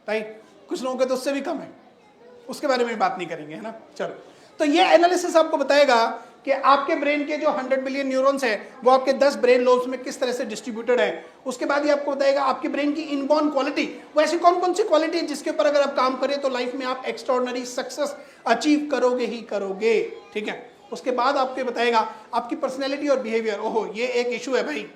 राइट? कुछ लोगों के तो उससे भी कम है, उसके बारे में बात नहीं करेंगे, है ना। चलो, तो ये एनालिसिस आपको बताएगा कि आपके ब्रेन के जो 100 बिलियन न्यूरॉन्स है वो आपके 10 ब्रेन लोब्स में किस तरह से डिस्ट्रीब्यूटेड है। उसके बाद ये आपको बताएगा आपके ब्रेन की इनबॉर्न क्वालिटी, वो ऐसी कौन कौन सी क्वालिटी है जिसके ऊपर अगर आप काम करें तो लाइफ में आप एक्स्ट्राऑर्डिनरी सक्सेस अचीव करोगे ही करोगे, ठीक है। उसके बाद आपको बताएगा आपकी पर्सनैलिटी और बिहेवियर। ओहो, ये एक इशू है भाई,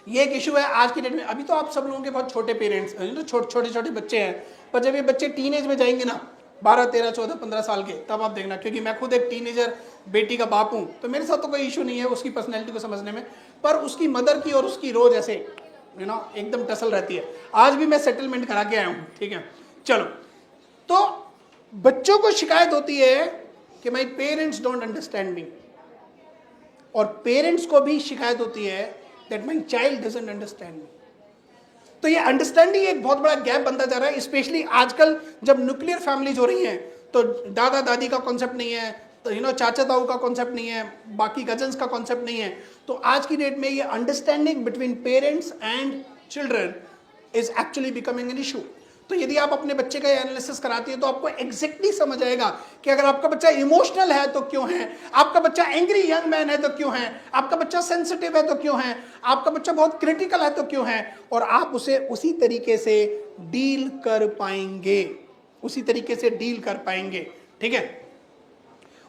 ये एक इशू है आज की डेट में। अभी तो आप सब लोगों के बहुत छोटे पेरेंट्स, छोटे छोटे बच्चे हैं, पर जब ये बच्चे टीनेज में जाएंगे ना, 12, 13, 14, 15 साल के, तब आप देखना। क्योंकि मैं खुद एक टीनेजर बेटी का बाप हूं, तो मेरे साथ तो कोई इशू नहीं है उसकी पर्सनैलिटी को समझने में, पर उसकी मदर की और उसकी रोज ऐसे एकदम टसल रहती है। आज भी मैं सेटलमेंट करा के आया हूं, ठीक है। चलो, तो बच्चों को शिकायत होती है कि my parents don't understand me, और पेरेंट्स को भी शिकायत होती है that my child doesn't understand me. तो ये अंडरस्टैंडिंग एक बहुत बड़ा गैप बनता जा रहा है, स्पेशली आजकल जब न्यूक्लियर फैमिलीज हो रही हैं, तो दादा दादी का कॉन्सेप्ट नहीं है, तो चाचा ताऊ का कॉन्सेप्ट नहीं है, बाकी कजन्स का कॉन्सेप्ट नहीं है। तो आज की डेट में ये understanding between parents and children is actually becoming an issue. तो यदि आप अपने बच्चे का एनालिसिस कराती है तो आपको एग्जैक्टली समझ आएगा कि अगर आपका बच्चा इमोशनल है तो क्यों है, आपका बच्चा एंग्री यंग मैन है तो क्यों है, आपका बच्चा सेंसिटिव है तो क्यों है, आपका बच्चा बहुत क्रिटिकल है तो क्यों है, और आप उसे उसी तरीके से डील कर पाएंगे, उसी तरीके से डील कर पाएंगे, ठीक है।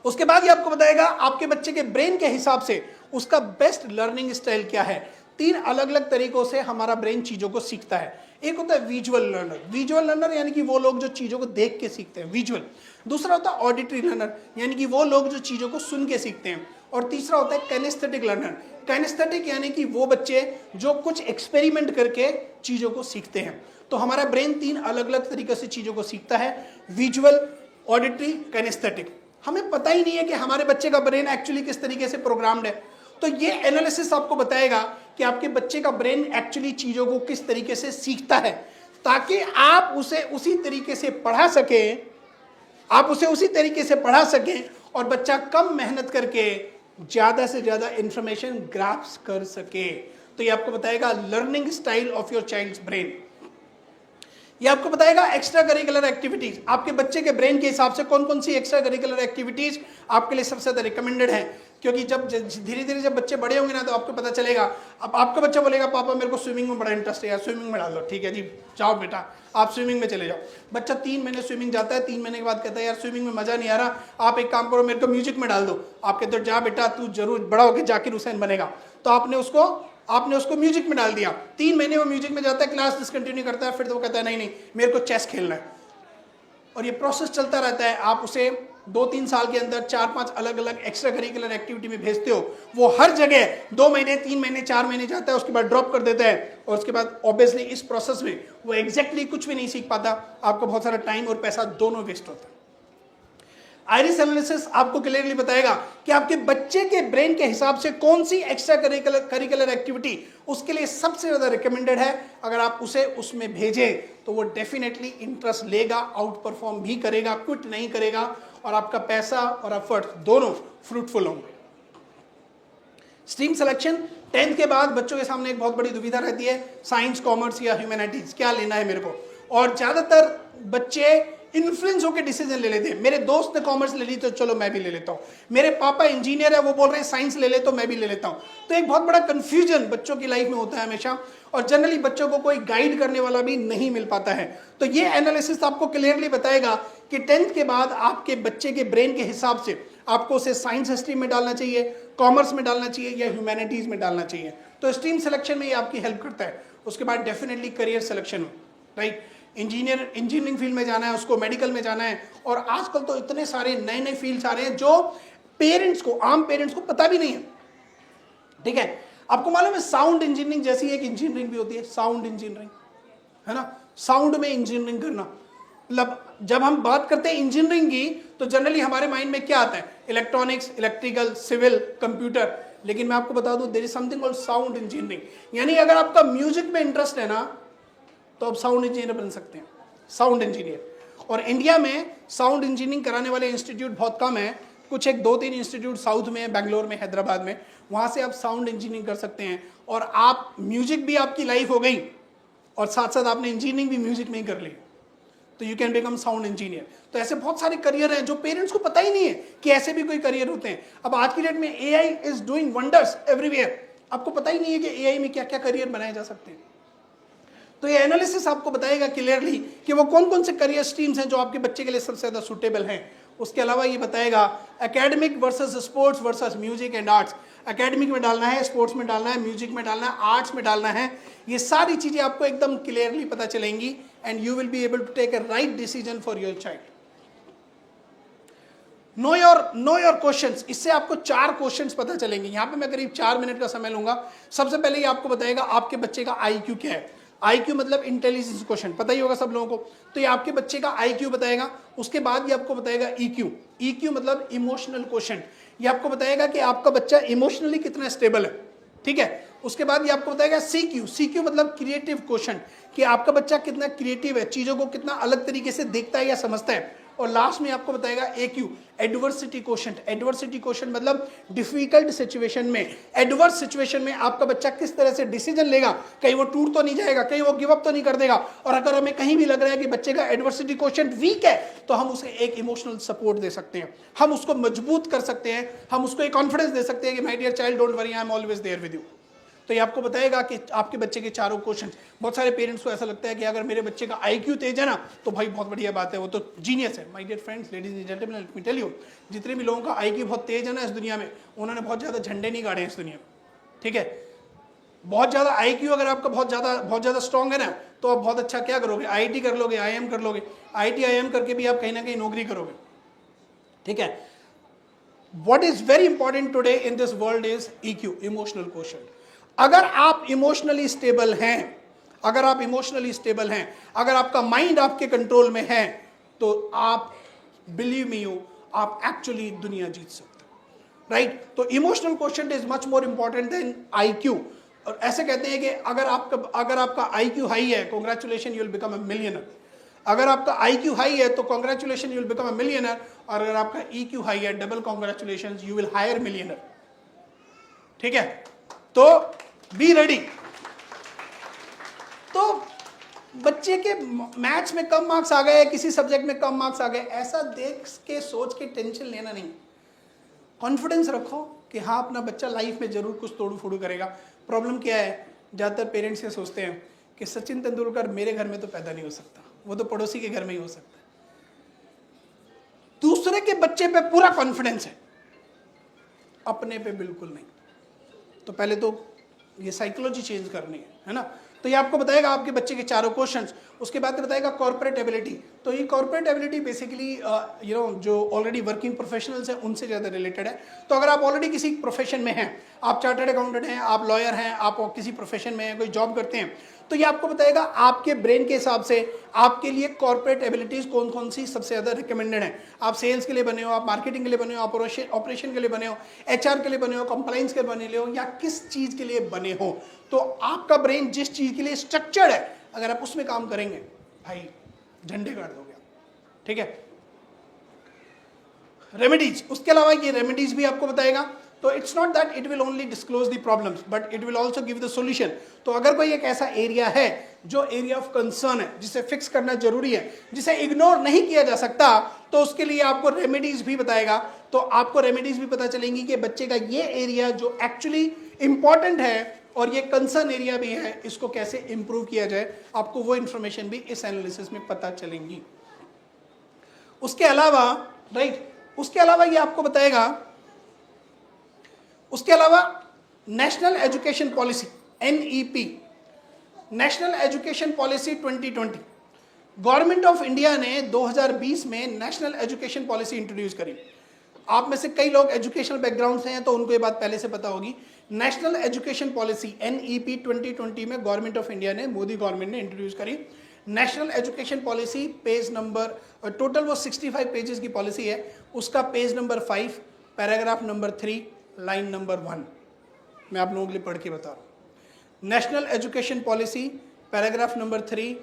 उसके बाद ये आपको बताएगा आपके बच्चे के ब्रेन के हिसाब से उसका बेस्ट लर्निंग स्टाइल क्या है। 3 अलग अलग तरीकों से हमारा ब्रेन चीजों को सीखता है। एक होता है विजुअल लर्नर, विजुअल लर्नर यानी कि वो लोग जो चीजों को देख के सीखते हैं, विजुअल। दूसरा होता है ऑडिटरी लर्नर, यानी कि वो लोग जो चीजों को सुन के सीखते हैं। और तीसरा होता है कैनेस्थेटिक लर्नर, कैनेस्थेटिक यानी कि वो बच्चे जो कुछ एक्सपेरिमेंट करके चीजों को सीखते हैं। तो हमारा ब्रेन 3 अलग अलग तरीके से चीजों को सीखता है, विजुअल, ऑडिटरी, कैनेस्थेटिक। हमें पता ही नहीं है कि हमारे बच्चे का ब्रेन एक्चुअली किस तरीके से प्रोग्राम्ड है। तो ये एनालिसिस आपको बताएगा कि आपके बच्चे का ब्रेन एक्चुअली चीजों को किस तरीके से सीखता है, ताकि आप उसे उसी तरीके से पढ़ा सकें, आप उसे उसी तरीके से पढ़ा सकें और बच्चा कम मेहनत करके ज्यादा से ज्यादा इंफॉर्मेशन ग्रास्प कर सके। तो ये आपको बताएगा learning style of your child's brain. ये आपको बताएगा एक्स्ट्रा करिकुलर एक्टिविटीज, आपके बच्चे के ब्रेन के हिसाब से कौन कौन सी एक्स्ट्रा करिकुलर एक्टिविटीज आपके लिए सबसे ज्यादा रिकमेंडेड है। क्योंकि जब धीरे धीरे जब बच्चे बड़े होंगे ना, तो आपको पता चलेगा। अब आपका बच्चा बोलेगा पापा मेरे को स्विमिंग में बड़ा इंटरेस्ट है यार, स्विमिंग में डाल दो। ठीक है जी, जाओ बेटा आप स्विमिंग में चले जाओ। बच्चा 3 महीने स्विमिंग जाता है, 3 महीने के बाद कहता है यार स्विमिंग में मजा नहीं आ रहा, आप एक काम करो मेरे को म्यूजिक में डाल दो। आप कहते हो जा बेटा तू जरूर बड़ा होकर जाकिर हुसैन बनेगा। तो आपने उसको म्यूजिक में डाल दिया। 3 महीने वो म्यूजिक में जाता है, क्लास डिसकंटिन्यू करता है, फिर तो वो कहता है नहीं मेरे को चेस खेलना है। और ये प्रोसेस चलता रहता है। आप उसे 2-3 साल के अंदर 4-5 अलग अलग एक्स्ट्रा करिकुलर एक्टिविटी में भेजते हो, वो हर जगह 2 महीने 3 महीने 4 महीने जाता है, उसके बाद ड्रॉप कर देता है। और उसके बाद ऑब्वियसली इस प्रोसेस में वो एग्जैक्टली कुछ भी नहीं सीख पाता, आपका बहुत सारा टाइम और पैसा दोनों वेस्ट होता है। आइरिस एनालिसिस आपको क्लियरली बताएगा कि आपके बच्चे के ब्रेन के हिसाब से कौन सी एक्स्ट्रा करिकुलर एक्टिविटी उसके लिए सबसे ज्यादा रिकमेंडेड है। अगर आप उसे उसमें भेजें तो वो डेफिनेटली इंटरेस्ट लेगा, आउट परफॉर्म भी करेगा, क्विट नहीं करेगा, और आपका पैसा और एफर्ट दोनों फ्रूटफुल होंगे। स्ट्रीम सिलेक्शन 10th के बाद बच्चों के सामने एक बहुत बड़ी दुविधा रहती है, साइंस, कॉमर्स या ह्यूमैनिटीज, क्या लेना है मेरे को। और ज्यादातर बच्चे इन्फ्लुएंस होकर डिसीजन ले लेते हैं। मेरे दोस्त ने कॉमर्स ले ली तो चलो मैं भी ले लेता हूँ, मेरे पापा इंजीनियर है वो बोल रहे हैं साइंस ले ले तो मैं भी ले लेता हूँ। तो एक बहुत बड़ा कंफ्यूजन बच्चों की लाइफ में होता है हमेशा, और जनरली बच्चों को कोई गाइड करने वाला भी नहीं मिल पाता है। तो ये एनालिसिस आपको क्लियरली बताएगा कि 10th के बाद आपके बच्चे के ब्रेन के हिसाब से आपको उसे साइंस स्ट्रीम में डालना चाहिए, कॉमर्स में डालना चाहिए या ह्यूमैनिटीज में डालना चाहिए। तो स्ट्रीम सिलेक्शन में ये आपकी हेल्प करता है। उसके बाद डेफिनेटली करियर सिलेक्शन में, राइट, इंजीनियरिंग फील्ड में जाना है उसको, मेडिकल में जाना है, और आजकल तो इतने सारे नए नए फील्ड्स आ रहे हैं जो पेरेंट्स को, आम पेरेंट्स को पता भी नहीं है। ठीक है, आपको मालूम है साउंड इंजीनियरिंग जैसी एक इंजीनियरिंग भी होती है, साउंड इंजीनियरिंग, है ना, साउंड में इंजीनियरिंग करना। मतलब जब हम बात करते हैं इंजीनियरिंग की तो जनरली हमारे माइंड में क्या आता है, इलेक्ट्रॉनिक्स, इलेक्ट्रिकल, सिविल, कंप्यूटर, लेकिन मैं आपको बता दूं there is something called sound engineering. यानी अगर आपका म्यूजिक में इंटरेस्ट है ना तो आप साउंड इंजीनियर बन सकते हैं, साउंड इंजीनियर। और इंडिया में साउंड इंजीनियरिंग कराने वाले इंस्टीट्यूट बहुत कम है, कुछ एक 2-3 इंस्टीट्यूट साउथ में, बेंगलोर में, हैदराबाद में, वहाँ से आप साउंड इंजीनियरिंग कर सकते हैं। और आप म्यूजिक भी आपकी लाइफ हो गई और साथ साथ आपने इंजीनियरिंग भी म्यूजिक में ही कर ली, तो you can become sound engineer. तो ऐसे बहुत सारे करियर हैं जो पेरेंट्स को पता ही नहीं है कि ऐसे भी कोई करियर होते हैं। अब आज की डेट में AI is doing wonders everywhere, आपको पता ही नहीं है कि एआई में क्या क्या करियर बनाए जा सकते हैं। तो ये एनालिसिस आपको बताएगा क्लियरली कि वो कौन कौन से करियर स्ट्रीम्स हैं जो आपके बच्चे के लिए सबसे ज़्यादा सुटेबल हैं। उसके अलावा ये बताएगा academic versus sports versus music and arts, academic में डालना है, स्पोर्ट्स में डालना है, म्यूजिक में डालना है, आर्ट्स में डालना है। ये सारी चीज़ें आपको एकदम क्लियरली पता चलेंगी and you will be able to take a right decision for your child. Know your questions, इससे आपको 4 क्वेश्चंस पता चलेंगे। यहाँ पे मैं करीब 4 मिनट का समय लूंगा। सबसे पहले ये आपको बताएगा आपके बच्चे का आईक्यू क्या है। आईक्यू मतलब इंटेलिजेंस क्वेश्चन, पता ही होगा सब लोगों को। तो ये आपके बच्चे का आईक्यू बताएगा। उसके बाद ये आपको बताएगा ईक्यू, ईक्यू मतलब इमोशनल क्वेश्चन, ये आपको बताएगा कि आपका बच्चा इमोशनली कितना स्टेबल है। ठीक है, उसके बाद ये आपको बताएगा सीक्यू, सीक्यू मतलब क्रिएटिव क्वेश्चन, कि आपका बच्चा कितना क्रिएटिव है, चीज़ों को कितना अलग तरीके से देखता है या समझता है। और लास्ट में आपको बताएगा AQ, adversity question. Adversity question मतलब डिफिकल्ट सिचुएशन में, एडवर्स सिचुएशन में आपका बच्चा किस तरह से डिसीजन लेगा, कहीं वो टूट तो नहीं जाएगा, कहीं वो गिव अप तो नहीं कर देगा। और अगर हमें कहीं भी लग रहा है कि बच्चे का एडवर्सिटी क्वेश्चन वीक है तो हम उसे एक इमोशनल सपोर्ट दे सकते हैं, हम उसको मजबूत कर सकते हैं, हम उसको एक कॉन्फिडेंस दे सकते हैं कि my dear child don't worry, I am always there with you. तो ये आपको बताएगा कि आपके बच्चे के 4 क्वेश्चन। बहुत सारे पेरेंट्स को ऐसा लगता है कि अगर मेरे बच्चे का आईक्यू तेज है ना तो भाई बहुत बढ़िया बात है, वो तो जीनियस है। My dear friends, ladies and gentleman, let me tell you, जितने भी लोगों का आईक्यू बहुत तेज है ना इस दुनिया में, उन्होंने बहुत ज़्यादा झंडे नहीं गाड़े हैं इस दुनिया में। ठीक है, बहुत ज़्यादा आईक्यू अगर आपका बहुत ज़्यादा स्ट्रॉन्ग है ना तो आप बहुत अच्छा क्या करोगे, आईआईटी कर लोगे, आईएम कर लोगे, आईआईटी आईएम करके भी आप कहीं ना कहीं नौकरी करोगे। ठीक है, what is very important today in this world is EQ, emotional question. अगर आप इमोशनली स्टेबल हैं, अगर आप इमोशनली स्टेबल हैं, अगर आपका माइंड आपके कंट्रोल में है तो आप, बिलीव मी यू, आप एक्चुअली दुनिया जीत सकते हैं। राइट, तो emotional question is much more important than IQ. और ऐसे कहते हैं कि अगर आपका आईक्यू हाई है, congratulation, you will become a millionaire. अगर आपका आईक्यू हाई है तो congratulation, you will become a millionaire. और अगर आपका ईक्यू हाई है, double congratulation, you will higher millionaire. ठीक है, तो बी रेडी। तो बच्चे के मैथ्स में कम मार्क्स आ गए, किसी सब्जेक्ट में कम मार्क्स आ गए, ऐसा देख के सोच के टेंशन लेना नहीं। कॉन्फिडेंस रखो कि हाँ अपना बच्चा लाइफ में जरूर कुछ तोड़ू फोड़ू करेगा। प्रॉब्लम क्या है, ज़्यादातर पेरेंट्स ये सोचते हैं कि सचिन तेंदुलकर मेरे घर में तो पैदा नहीं हो सकता, वो तो पड़ोसी के घर में ही हो सकता है। दूसरे के बच्चे पे पूरा कॉन्फिडेंस है, अपने पे बिल्कुल नहीं। तो पहले तो ये साइकोलॉजी चेंज करनी है ना। तो ये आपको बताएगा आपके बच्चे के 4 क्वेश्चंस। उसके बाद बताएगा कॉर्पोरेट एबिलिटी। तो ये कॉर्पोरेट एबिलिटी बेसिकली जो ऑलरेडी वर्किंग प्रोफेशनल्स हैं उनसे ज़्यादा रिलेटेड है। तो अगर आप ऑलरेडी किसी प्रोफेशन में हैं, आप चार्टर्ड अकाउंटेंट हैं, आप लॉयर हैं, आप किसी प्रोफेशन में हैं, कोई जॉब करते हैं, तो ये आपको बताएगा आपके ब्रेन के हिसाब से आपके लिए कॉर्पोरेट एबिलिटीज़ कौन कौन सी सबसे ज़्यादा रिकमेंडेड है। आप सेल्स के लिए बने हो, आप मार्केटिंग के लिए बने हो, आप ऑपरेशन के लिए बने हो, एचआर के लिए बने हो, कंप्लाइंस के लिए बने हो, या किस चीज़ के लिए बने हो। तो आपका ब्रेन जिस चीज़ के लिए स्ट्रक्चर्ड है, अगर आप उसमें काम करेंगे भाई झंडे गाड़ दोगे आप। ठीक है, रेमेडीज, उसके अलावा ये रेमेडीज भी आपको बताएगा। तो it's not that it will only disclose the problems but it will also give the solution. तो अगर कोई एक ऐसा एरिया है जो एरिया ऑफ कंसर्न है, जिसे फिक्स करना जरूरी है, जिसे इग्नोर नहीं किया जा सकता, तो उसके लिए आपको रेमेडीज भी बताएगा। तो आपको रेमेडीज भी पता चलेंगी कि बच्चे का ये एरिया जो एक्चुअली इंपॉर्टेंट है और ये कंसर्न एरिया भी है, इसको कैसे इंप्रूव किया जाए, आपको वो इंफॉर्मेशन भी इस एनालिसिस में पता चलेंगी। उसके अलावा उसके अलावा ये आपको बताएगा, उसके अलावा national education policy NEP, national education policy 2020, government of India ने 2020 में नेशनल एजुकेशन पॉलिसी इंट्रोड्यूस करी। आप में से कई लोग एजुकेशनल बैकग्राउंड से हैं तो उनको ये बात पहले से पता होगी। नेशनल एजुकेशन पॉलिसी NEP 2020 में गवर्नमेंट ऑफ इंडिया ने, मोदी गवर्नमेंट ने इंट्रोड्यूस करी। National education policy page number, total वो 65 पेजेस की पॉलिसी है, उसका page number 5, paragraph number 3, line number 1 मैं आप लोगों के लिए पढ़ के बता रहा हूँ। National education policy paragraph number 3,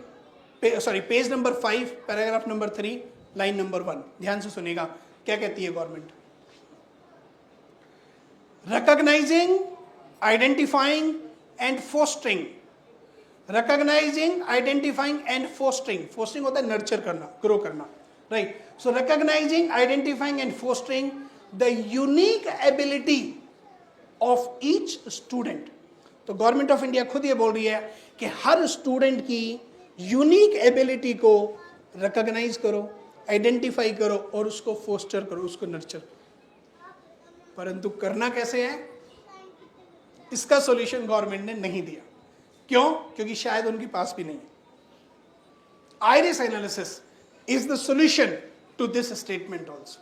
page number 5, paragraph number 3, line number 1, ध्यान से सुनिएगा क्या कहती है government. Recognising, identifying and fostering, recognising, identifying and fostering, fostering होता है नर्चर करना, ग्रो करना, right. So recognising, identifying and fostering the unique ability of each student. तो गवर्नमेंट ऑफ इंडिया खुद ये बोल रही है कि हर स्टूडेंट की यूनिक एबिलिटी को रिकॉग्नाइज करो, आइडेंटिफाई करो और उसको फोस्टर करो, उसको नर्चर। परंतु करना कैसे है, इसका सॉल्यूशन गवर्नमेंट ने नहीं दिया। क्यों? क्योंकि शायद उनके पास भी नहीं है। Iris analysis is the solution to this statement also.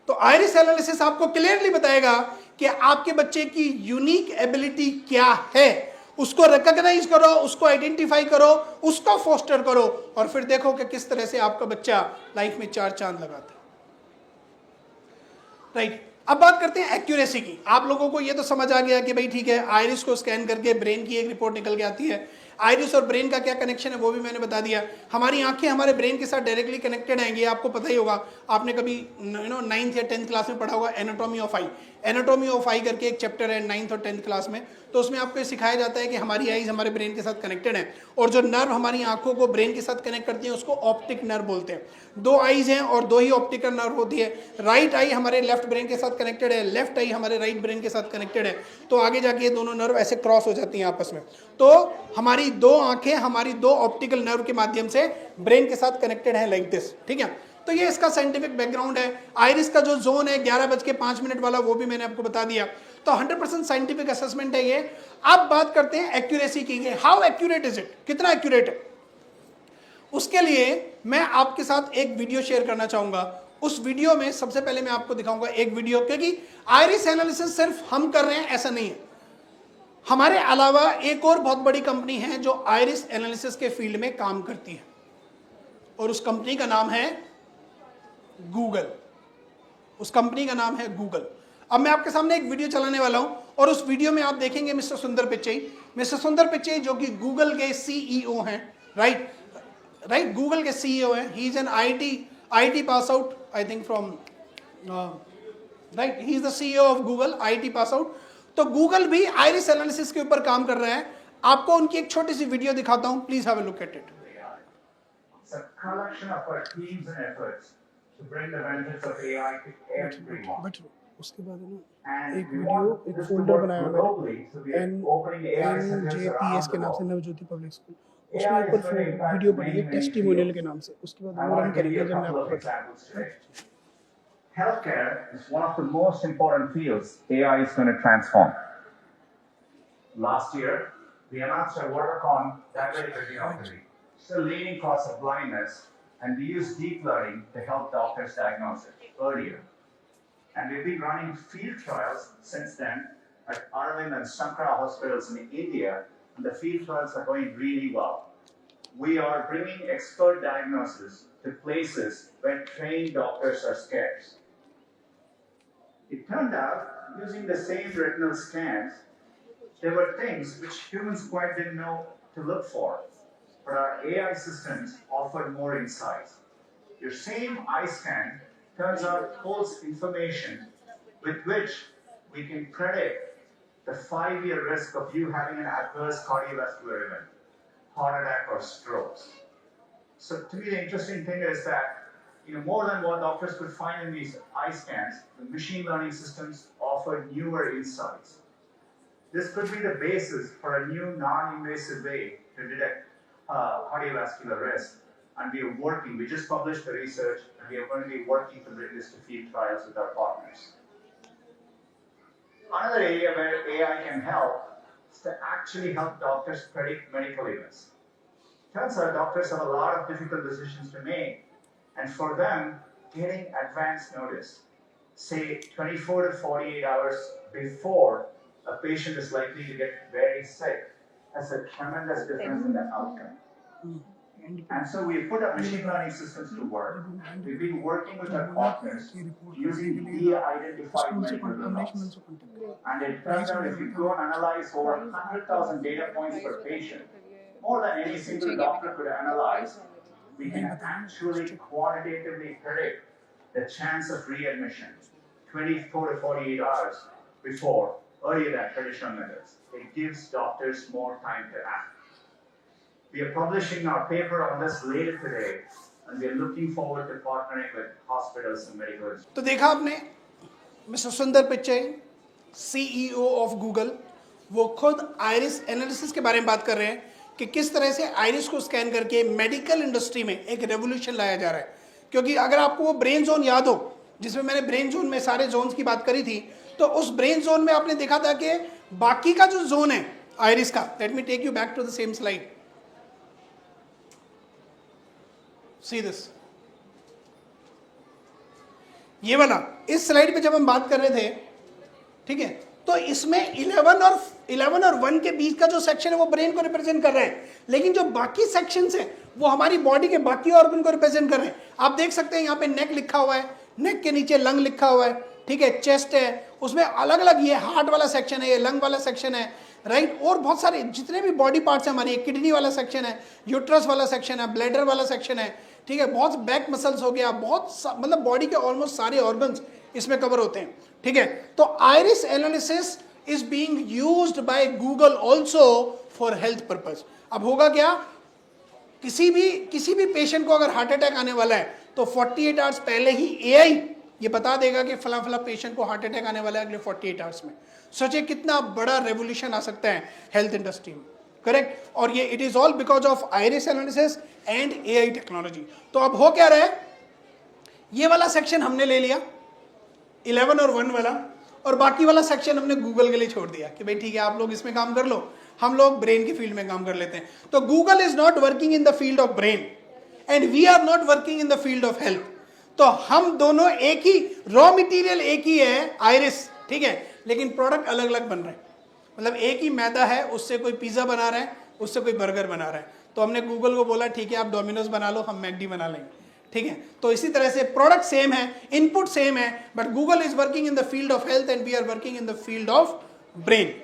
तो आइरिस एनालिसिस आपको क्लियरली बताएगा कि आपके बच्चे की यूनिक एबिलिटी क्या है, उसको रिकॉग्नाइज करो, उसको आइडेंटिफाई करो, उसको फोस्टर करो और फिर देखो कि किस तरह से आपका बच्चा लाइफ में 4 चांद लगाता है, राइट। अब बात करते हैं एक्यूरेसी की। आप लोगों को ये तो समझ आ गया कि भाई ठीक है, आइरिस को स्कैन करके ब्रेन की एक रिपोर्ट निकल के आती है। आइरिस और ब्रेन का क्या कनेक्शन है वो भी मैंने बता दिया। हमारी आंखें हमारे ब्रेन के साथ डायरेक्टली कनेक्टेड हैं, ये आपको पता ही होगा। आपने कभी 9th या 10th क्लास में पढ़ा होगा anatomy of I. Anatomy of आई करके एक चैप्टर है 9th और 10th क्लास में, तो उसमें आपको ये सिखाया जाता है कि हमारी आईज हमारे ब्रेन के साथ कनेक्टेड है और जो नर्व हमारी आंखों को ब्रेन के साथ कनेक्ट करती है उसको ऑप्टिक नर्व बोलते हैं। 2 आईज हैं और 2 ही ऑप्टिकल नर्व होती है। राइट आई हमारे लेफ्ट ब्रेन के साथ कनेक्टेड है, लेफ्ट आई हमारे राइट ब्रेन के साथ कनेक्टेड है। तो आगे जाके ये दोनों नर्व ऐसे क्रॉस हो जाती हैं आपस में, तो हमारी 2 आंखें हमारी 2 ऑप्टिकल नर्व के माध्यम से ब्रेन के साथ कनेक्टेड है, लाइक दिस, ठीक है। तो ये इसका साइंटिफिक बैकग्राउंड है। आइरिस का जो जोन है 11:05 वाला, वो भी मैंने आपको बता दिया। तो 100% साइंटिफिक असेसमेंट है ये। अब बात करते हैं एक्यूरेसी की, हाउ एक्यूरेट इज इट, कितना एक्यूरेट है। उसके लिए मैं आपके साथ एक वीडियो शेयर करना चाहूंगा। उस वीडियो में सबसे पहले मैं आपको दिखाऊंगा एक वीडियो, क्योंकि आइरिस एनालिसिस सिर्फ हम कर रहे हैं ऐसा नहीं है। हमारे अलावा एक और बहुत बड़ी कंपनी है जो आइरिस एनालिसिस के फील्ड में काम करती है और उस कंपनी का नाम है गूगल। उस कंपनी का नाम है गूगल। अब मैं आपके सामने एक वीडियो चलाने वाला हूं और उस वीडियो में आप देखेंगे मिस्टर सुंदर पिच्चई। मिस्टर सुंदर पिच्चई जो कि गूगल के CEO हैं, राइट, गूगल के CEO हैं। He is an IT pass out, I think from, right, he is the CEO of Google, IT pass out. तो गूगल भी आइरिस एनालिसिस के ऊपर काम कर रहा है। आपको उनकी एक छोटी सी वीडियो दिखाता हूं, please have a look at it. It's a collection of our teams and efforts to bring the benefits of AI to everyone. But उसके बाद है ना And एक we वीडियो, want एक this to फोल्डर work बनाया globally, so we are opening AI centers NJPS around के the नाम से, world. Navjyoti public school. उसमें AI ऊपर is going to impact video पड़ी है many टेस्टिमोनियल fields. के नाम से, उसके बाद I वो रन want to give करेंगे you a जब मैं couple आपको of बताऊं। examples today. Healthcare is one of the most important fields AI is going to transform. Last year, we announced our work on diabetic retinopathy, still leading cause of blindness, and we use deep learning to help doctors diagnose it earlier. And we've been running field trials since then at Aravind and Sankara hospitals in India, and the field trials are going really well. We are bringing expert diagnosis to places where trained doctors are scarce. It turned out, using the same retinal scans, there were things which humans quite didn't know to look for, but our AI systems offered more insights. Your same eye scan turns out holds information with which we can predict the 5-year risk of you having an adverse cardiovascular event. heart attack or strokes. So to me, the interesting thing is that more than what doctors could find in these eye scans, the machine learning systems offer newer insights. This could be the basis for a new non-invasive way to detect cardiovascular risk. And we just published the research, and we are going to be working to bring this to field trials with our partners. Another area where AI can help is to actually help doctors predict medical events. Turns out doctors have a lot of difficult decisions to make, and for them, getting advance notice, say 24 to 48 hours before a patient is likely to get very sick, has a tremendous difference in the outcome. And so we put our machine learning systems to work. We've been working with our partners using de-identified medical results. And it turns out if you go and analyze over 100,000 data points per patient, more than any single doctor could analyze, we can actually quantitatively predict the chance of readmission 24 to 48 hours before, earlier than traditional methods. It gives doctors more time to act. We are publishing our paper on this later today, and we are looking forward to partnering with hospitals and medical institutions. तो देखा आपने mister सुंदर Pichai, CEO of Google, वो खुद iris analysis के बारे में बात कर रहे हैं कि किस तरह से आयरिस को स्कैन करके मेडिकल इंडस्ट्री में एक रेवोल्यूशन लाया जा रहा है. क्योंकि अगर आपको वो ब्रेन जोन याद हो, जिसमें मैंने ब्रेन जोन में सारे जोन्स की बात करी थी, तो उस ब्रेन जोन में आपने देखा था कि बाकी का जो जोन है आयरिस का, let me take you back to the same slide. See this, ये वाला इस स्लाइड पे जब हम बात कर रहे थे, ठीक है, तो इसमें 11 और 1 के बीच का जो सेक्शन है वो ब्रेन को रिप्रेजेंट कर रहे हैं, लेकिन जो बाकी सेक्शंस हैं वो हमारी बॉडी के बाकी ऑर्गन को रिप्रेजेंट कर रहे हैं. आप देख सकते हैं यहाँ पे नेक लिखा हुआ है, नेक के नीचे लंग लिखा हुआ है, ठीक है, चेस्ट है, उसमें अलग अलग ये हार्ट वाला सेक्शन है, ये लंग वाला सेक्शन है, राइट, और बहुत सारे जितने भी बॉडी पार्ट्स हैं हमारी, किडनी वाला सेक्शन है, यूट्रस वाला सेक्शन है, ब्लैडर वाला सेक्शन है, ठीक है, बहुत बैक मसल्स हो गया, बहुत मतलब बॉडी के ऑलमोस्ट सारे ऑर्गन्स इसमें कवर होते हैं, ठीक है. तो iris analysis is being used by Google also for health purpose. अब होगा क्या, किसी भी पेशेंट को अगर हार्ट अटैक आने वाला है तो 48 आवर्स पहले ही एआई ये बता देगा कि फला फला पेशेंट को हार्ट अटैक आने वाला है अगले 48 आवर्स में. सोचिए कितना बड़ा रेवोल्यूशन आ सकता है हेल्थ इंडस्ट्री में, करेक्ट. और ये it is all because of iris analysis and AI technology. तो अब हो क्या रहा है, ये वाला सेक्शन हमने ले लिया 11 और 1 वाला, और बाकी वाला सेक्शन हमने गूगल के लिए छोड़ दिया कि भाई ठीक है आप लोग इसमें काम कर लो, हम लोग ब्रेन की फील्ड में काम कर लेते हैं. तो Google is not working in the field of brain and we are not working in the field of health. तो हम दोनों एक ही रॉ मटेरियल एक ही है आयरिस, ठीक है, लेकिन प्रोडक्ट अलग अलग बन रहे हैं. मतलब एक ही मैदा है, उससे कोई पिज्जा बना रहा है, उससे कोई बर्गर बना रहा है. तो हमने गूगल को बोला ठीक है आप डोमिनोज बना लो, हम मैकडी बना लेंगे, ठीक है. तो इसी तरह से प्रोडक्ट सेम है, इनपुट सेम है, but Google is working in the field of health and we are working in the field of brain.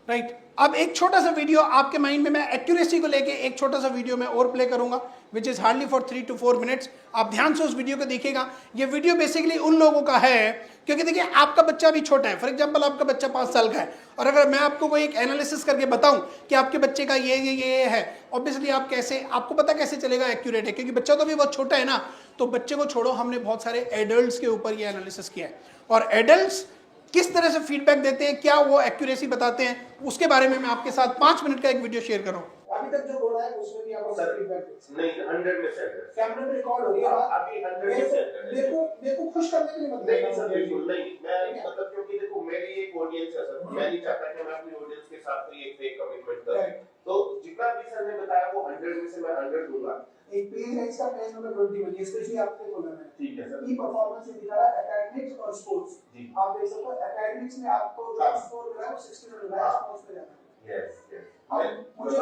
Right. अब एक छोटा सा वीडियो आपके माइंड में मैं एक्यूरेसी को लेके एक छोटा सा वीडियो मैं और प्ले करूंगा which is hardly for 3 to 4 minutes. आप ध्यान से उस वीडियो को देखिएगा. ये वीडियो बेसिकली उन लोगों का है क्योंकि देखिए आपका बच्चा भी छोटा है. फॉर एग्जांपल आपका बच्चा 5 साल का है और अगर मैं आपको कोई एक एनालिसिस करके बताऊं कि आपके बच्चे का ये है, ऑब्वियसली आप कैसे, आपको पता कैसे चलेगा एक्यूरेट है, क्योंकि बच्चा तो भी बहुत छोटा है ना. तो बच्चे को छोड़ो, हमने बहुत सारे एडल्ट्स के ऊपर ये एनालिसिस किया है और एडल्ट्स किस तरह से फीडबैक देते हैं, क्या वो एक्यूरेसी बताते हैं, उसके बारे में मैं आपके साथ 5 मिनट का एक वीडियो शेयर करूं. अभी तक जो बोला है उसमें भी आप फीडबैक नहीं 100% कैमरे में रिकॉर्ड हो रही है अभी 100% देखो खुश करने के लिए मतलब नहीं सर, बिल्कुल नहीं. मैं मतलब क्योंकि देखो मेरी एक ऑडियंस है सर, मैं नहीं चाहता कि मैं अपनी ऑडियंस के साथ कोई एक फेक कमिटमेंट करूं. तो जितना भी सर ने बताया वो 100 में से मैं 100 दूंगा. एक पेज है इसका, पेज नंबर 21, स्पेशली आपको बोलना है. ठीक है सर. की परफॉर्मेंस दिखा रहा है एकेडमिक्स और स्पोर्ट्स. आप देख सकते हो एकेडमिक्स में आपको जो स्कोर मिला है वो 60 मिला है, स्पोर्ट्स में जाना है. Yes yes. मुझे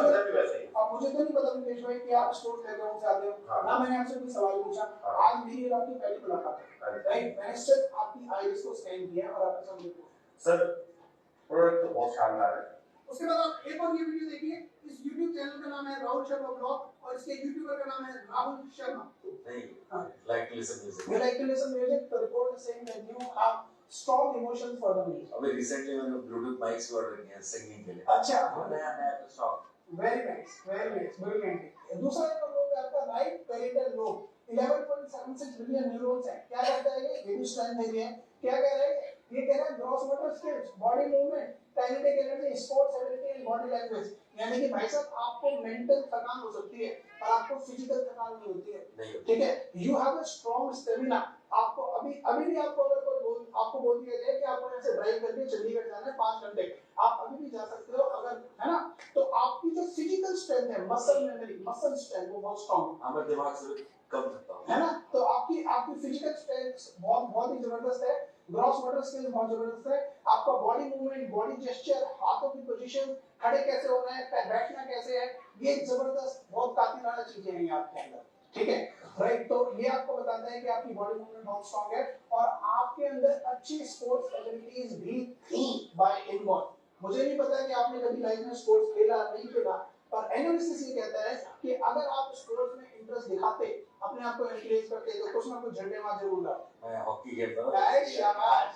तो नहीं पता दिनेश भाई कि आप स्पोर्ट्स बैकग्राउंड से आते हो ना. मैंने आपसे कोई सवाल पूछा, आज मेरी और आपकी पहली मुलाकात है, राइट. मैंने सिर्फ आपकी आईज को स्कैन किया और आपके सामने सर प्रोडक्ट तो बहुत शानदार है. उसके बाद आप एक और ये वीडियो देखिए. इस YouTube चैनल का नाम है राहुल शर्मा ब्लॉग और इसके यूट्यूबर का नाम है राहुल शर्मा. नहीं, like to listen music. You like to listen music? The report is saying that you have strong emotions for the music. अभी रिसेंटली मैंने ब्लूटूथ माइक्स भी ऑर्डर किया सिंगिंग के लिए। अच्छा, नया स्टॉक। very nice, brilliant. दूसरा एक लोग है आपका right parietal lobe 11.76 billion neurons है। क्या कहता है ये भी स्ट्रेंथ है ये। क्या कह रहा है ये कह रहा है gross motor skills, body movement, kinetic energy, sports ability and body language. यानी कि भाई साहब आपको मेंटल थकान हो सकती है पर आपको फिजिकल थकान नहीं होती है। ठीक है, you have a strong stamina. आपको अभी भी आपको अगर कोई आपको बोल दिया जाए कि आपको यहाँ से ड्राइव करके चंडीगढ़ जाना है 5 घंटे, आप अभी भी जा सकते हो अगर, है ना। तो आपकी जो फिजिकल स्ट्रेंथ है, मसल मेमोरी, मसल स्ट्रेंथ वो बहुत स्ट्रांग है। हमारे दिमाग से कम सकता हूँ, है ना। तो आपकी फिजिकल स्ट्रेंथ बहुत ही जबरदस्त है। ग्रॉस मोटर स्किल्स बहुत जबरदस्त है। आपका बॉडी मूवमेंट, बॉडी जेस्चर, हाथों की पोजीशन, खड़े कैसे होना है, बैठना कैसे है, ये जबरदस्त बहुत कातिलाना चीजें हैं आपके अंदर। ठीक है, राइट। तो ये आपको बताता है कि आपकी बॉडी मूवमेंट बहुत स्ट्रांग है और आपके अंदर अच्छी स्पोर्ट्स एबिलिटीज भी थी बाय इनबॉर्न। मुझे नहीं पता कि आपने कभी लाइफ में स्पोर्ट्स खेला नहीं खेला, पर एनालिसिस ये कहता है कि अगर आप स्पोर्ट्स में इंटरेस्ट दिखाते, अपने आप को एनकरेज करते, तो कुछ ना कुछ झंडे वहां जरूर लाते। मैं हॉकी खेलता हूँ। शाबाश।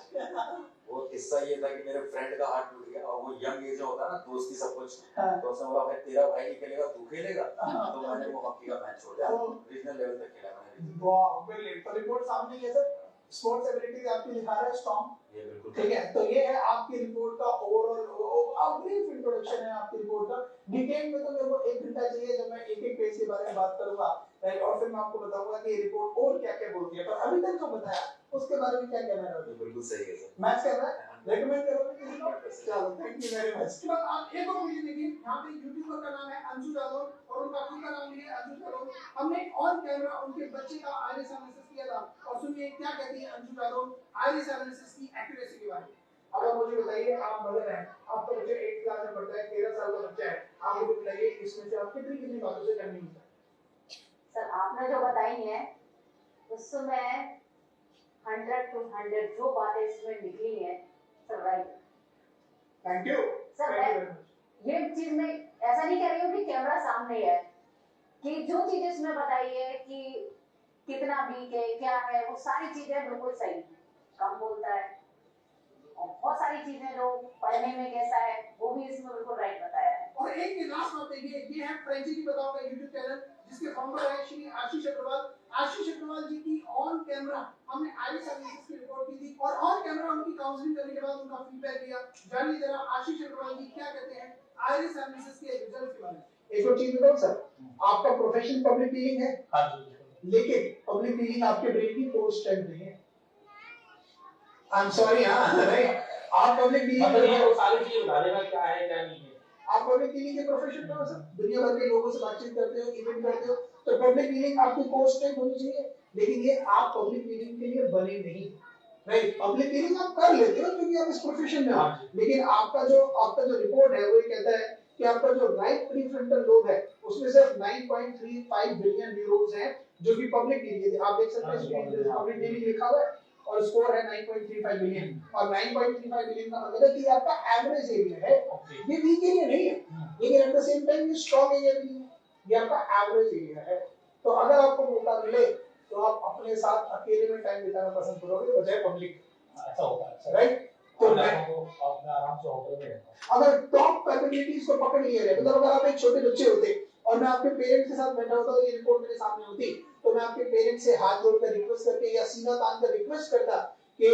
वो किस्सा ये था कि मेरे फ्रेंड का हाथ टूट गया और वो यंग एज में होता है ना, दोस्ती सब कुछ। हाँ। तो उसने बोला भाई तेरा भाई नहीं खेलेगा तू खेलेगा। तो मैंने वो हॉकी का मैच छोड़ दिया, रीजनल लेवल तक खेला मैंने। वाह, ब्रिलियंट। तो रिपोर्ट सामने ये सर स्पोर्ट्स एबिलिटीज आपकी दिखा रहा है स्ट्रांग। ये बिल्कुल ठीक है, तो ये है आपकी रिपोर्ट का ओवरऑल ब्रीफ इंट्रोडक्शन है आपकी रिपोर्ट का। डिटेल में तो मेरे को 1 घंटा चाहिए जब मैं एक पेज के बारे में बात करूंगा, राइट। और फिर मैं आपको बताऊंगा कि ये रिपोर्ट और क्या क्या बोलती है, पर अभी तक जो बताया उसके बारे में क्या कहना है। बिल्कुल सही है सर। मैच कर रहा है, रेकमेंड करोगे किसी को? चलो, थैंक यू वेरी मच। तो आप एक और वीडियो देखिए, यहाँ पे यूट्यूबर का नाम है अंशु जादव और उनका खुद का नाम भी है अंशु जादव। हमने ऑन कैमरा उनके बच्चे का आइरिस एनालिसिस किया था और सुनिए क्या कहती है अंशु जादव आइरिस एनालिसिस की एक्यूरेसी के बारे में। अब मुझे बताइए, आप मदर हैं, आपका बच्चा 8th क्लास में पढ़ता है, 13 साल का बच्चा है, आप मुझे बताइए इसमें से आप कितनी बातों से करनी है? सर आपने जो बताई है उसमें 100 to 100 जो बातें इसमें निकली है sir, right. Thank you sir मैं ये चीज में ऐसा नहीं कह रही हूँ कि कैमरा सामने है, कि जो चीजें इसमें बताई है कि कितना वीक है क्या है, वो सारी चीजें बिल्कुल सही है। कम बोलता है और बहुत सारी चीजें जो पढ़ने में कैसा है वो भी इसमें बिल्कुल राइट बताया है। और एक लास्ट बात देखिए, ये है फ्रेंची जी बताओ का YouTube चैनल जिसके फाउंडर है श्री आशीष अग्रवाल। आशीष अग्रवाल जी की ऑन कैमरा हमने आइरिस एनालिसिस की रिपोर्ट की थी और ऑन कैमरा उनकी काउंसलिंग करने के बाद उनका फीडबैक लिया। जानिए जरा आशीष अग्रवाल जी क्या कहते हैं आइरिस एनालिसिस के रिजल्ट के बारे में। एक और चीज बताओ सर, आपका प्रोफेशन पब्लिक डीलिंग है। हां जी, लेकिन पब्लिक डीलिंग आपके ब्रेन की कोर स्ट्रेंथ नहीं है। आई एम सॉरी, हां राइट। आप पब्लिक डीलिंग मतलब ये वो सारी चीजें बता देगा क्या है क्या नहीं है। आप पब्लिक डीलिंग के प्रोफेशन में हो सर, दुनिया भर के लोगों से बातचीत करते हो, इवेंट करते हो, तो पब्लिक डीलिंग आपकी कोर स्ट्रेंथ होनी चाहिए। लेकिन ये आप पब्लिक डीलिंग के लिए बने नहीं, राइट। पब्लिक डीलिंग आप कर लेते हो क्योंकि आप इस प्रोफेशन में हो, लेकिन आपका जो रिपोर्ट है वो ये कहता है कि आपका जो राइट प्रीफ्रंटल लोब है उसमें सिर्फ 9.35 बिलियन न्यूरॉन्स हैं जो कि पब्लिक डीलिंग है। आप देख सकते हैं स्क्रीन पे पब्लिक डीलिंग लिखा हुआ है और स्कोर है 9.35 बिलियन और 9.35 बिलियन का मतलब है कि आपका एवरेज एरिया है। ये वीक एरिया नहीं है, लेकिन एट द सेम टाइम ये स्ट्रांग एरिया भी नहीं है, ये आपका एवरेज एरिया है। तो अगर आपको मौका मिले तो आप अपने साथ अकेले में टाइम बिताना पसंद करोगे बजाय पब्लिक। ऐसा होता है राइट। तो मैं अपने आराम से होटल में रहता हूं। अगर टॉप कैपेबिलिटीज को पकड़ लिए रहे, मतलब अगर आप एक छोटे बच्चे होते और मैं आपके पेरेंट्स के साथ बैठा होता और ये रिपोर्ट मेरे सामने होती तो मैं आपके पेरेंट्स से हाथ जोड़कर रिक्वेस्ट करके या सीना तान कर रिक्वेस्ट करता कि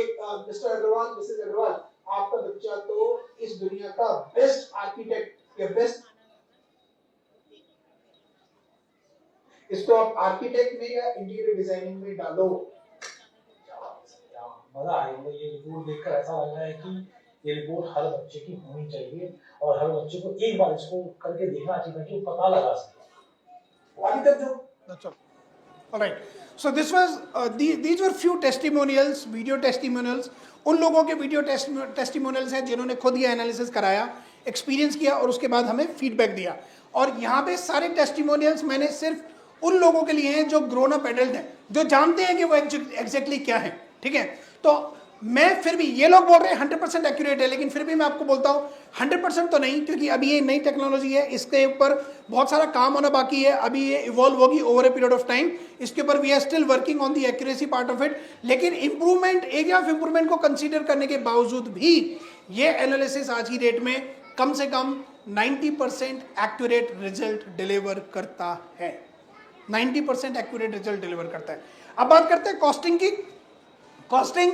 मिस्टर अग्रवाल, मिसेस अग्रवाल, आपका बच्चा तो इस दुनिया का बेस्ट आर्किटेक्ट या बेस्ट, इसको आप आर्किटेक्ट में या इंटीरियर डिजाइनिंग में डालो। मजा आएगा। ये रिपोर्ट देखकर ऐसा लग रहा है कि ये रिपोर्ट हर बच्चे की होनी चाहिए और हर बच्चे को एक बार इसको करके देखना चाहिए ताकि वो पता लगा सके। अभी तक जो that's all right, so this was these were few testimonials, video testimonials। उन लोगों के वीडियो टेस्टिमोनियल्स हैं जिन्होंने खुद ये एनालिसिस कराया, एक्सपीरियंस किया और उसके बाद हमें फीडबैक दिया। और यहाँ पे सारे टेस्टिमोनियल्स मैंने सिर्फ उन लोगों के लिए हैं जो ग्रोन अप एडल्ट हैं, जो जानते हैं कि वो एग्जैक्टली क्या है। ठीक है, तो मैं फिर भी, ये लोग बोल रहे हैं 100% एक्यूरेट है, लेकिन फिर भी मैं आपको बोलता हूँ 100% तो नहीं, क्योंकि अभी ये नई टेक्नोलॉजी है, इसके ऊपर बहुत सारा काम होना बाकी है, अभी ये इवॉल्व होगी over a period of time, इसके ऊपर we are still working on the accuracy part of it. लेकिन इंप्रूवमेंट, एरिया ऑफ इंप्रूवमेंट को कंसीडर करने के बावजूद भी ये एनालिसिस आज की डेट में कम से कम 90% एक्यूरेट रिजल्ट डिलीवर करता है, 90% एक्यूरेट रिजल्ट डिलीवर करता है। अब बात करते हैं कॉस्टिंग की। कॉस्टिंग,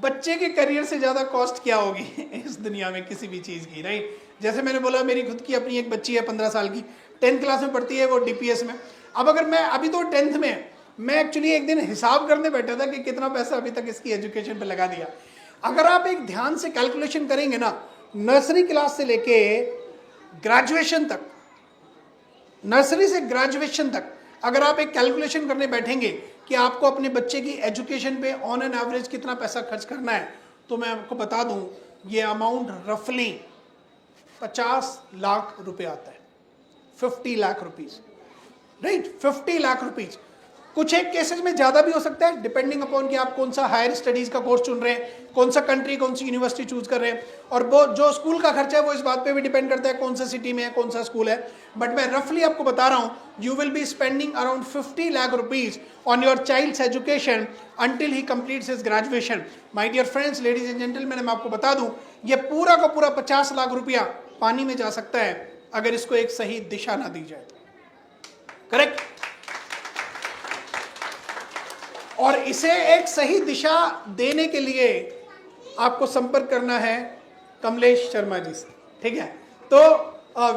बच्चे के करियर से ज़्यादा कॉस्ट क्या होगी इस दुनिया में किसी भी चीज़ की, राइट। जैसे मैंने बोला, मेरी खुद की अपनी एक बच्ची है 15 साल की, 10th क्लास में पढ़ती है, वो DPS में। अब अगर मैं, अभी तो 10th में है, मैं एक्चुअली एक दिन हिसाब करने बैठा था कि कितना पैसा अभी तक इसकी एजुकेशन पे लगा दिया। अगर आप एक ध्यान से कैलकुलेशन करेंगे ना, नर्सरी क्लास से लेके ग्रेजुएशन तक, नर्सरी से ग्रेजुएशन तक अगर आप एक कैलकुलेशन करने बैठेंगे कि आपको अपने बच्चे की एजुकेशन पे ऑन एन एवरेज कितना पैसा खर्च करना है, तो मैं आपको बता दूं, ये अमाउंट रफली 50 लाख रुपए आता है, 50 lakh rupees, right, 50 lakh rupees. कुछ एक केसेस में ज़्यादा भी हो सकता है, डिपेंडिंग अपॉन कि आप कौन सा हायर स्टडीज़ का कोर्स चुन रहे हैं, कौन सा कंट्री, कौन सी यूनिवर्सिटी चूज कर रहे हैं, और वो जो स्कूल का खर्चा है वो इस बात पे भी डिपेंड करता है कौन सा सिटी में है, कौन सा स्कूल है। बट मैं रफली आपको बता रहा हूँ, you will be spending around 50 lakh rupees on your child's education until he completes his graduation. My dear friends, ladies and gentleman, मैं आपको बता दूं, ये पूरा का पूरा 50 लाख रुपया पानी में जा सकता है अगर इसको एक सही दिशा ना दी जाए तो। करेक्ट। और इसे एक सही दिशा देने के लिए आपको संपर्क करना है कमलेश शर्मा जी से, ठीक है। तो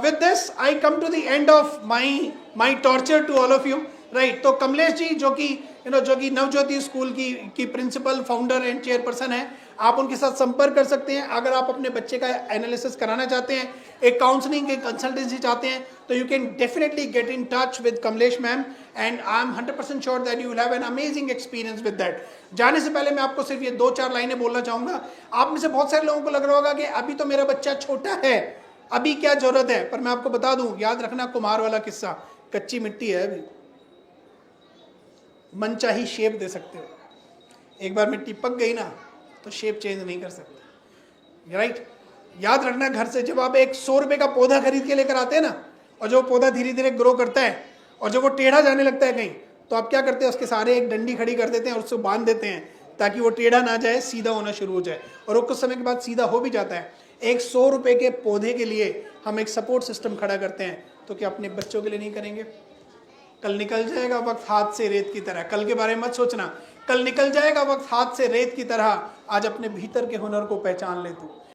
with this I come to the end of my torture to all of you, right. तो कमलेश जी जो कि जो कि नवज्योति स्कूल की प्रिंसिपल, फाउंडर एंड चेयरपर्सन है, आप उनके साथ संपर्क कर सकते हैं। अगर आप अपने बच्चे का एनालिसिस कराना चाहते हैं, एक काउंसलिंग, एक कंसल्टेंसी चाहते हैं, तो you can definitely get in touch with Kamlesh ma'am, and I am 100% sure that you will have an amazing experience with that. जाने से पहले मैं आपको सिर्फ ये 2-4 लाइनें बोलना चाहूँगा। आप में से बहुत सारे लोगों को लग रहा होगा कि अभी तो मेरा बच्चा छोटा है, अभी क्या जरूरत है, पर मैं आपको बता दूं, याद रखना कुम्हार वाला किस्सा, कच्ची मिट्टी है अभी, मनचाही शेप दे सकते हो, एक बार मिट्टी पक गई ना तो शेप चेंज नहीं कर सकते, राइट। याद रखना, घर से जब आप एक 100 रुपये का पौधा खरीद के लेकर आते हैं ना, और जो पौधा धीरे धीरे ग्रो करता है और जब वो टेढ़ा जाने लगता है कहीं, तो आप क्या करते हैं, उसके सारे एक डंडी खड़ी कर देते हैं और उसको बांध देते हैं ताकि वो टेढ़ा ना जाए, सीधा होना शुरू हो जाए, और वो कुछ समय के बाद सीधा हो भी जाता है। एक 100 रुपये के पौधे के लिए हम एक सपोर्ट सिस्टम खड़ा करते हैं, तो क्या अपने बच्चों के लिए नहीं करेंगे? कल निकल जाएगा वक्त हाथ से रेत की तरह, कल के बारे में मत सोचना, कल निकल जाएगा वक्त हाथ से रेत की तरह, आज अपने भीतर के हुनर को पहचान ले तू।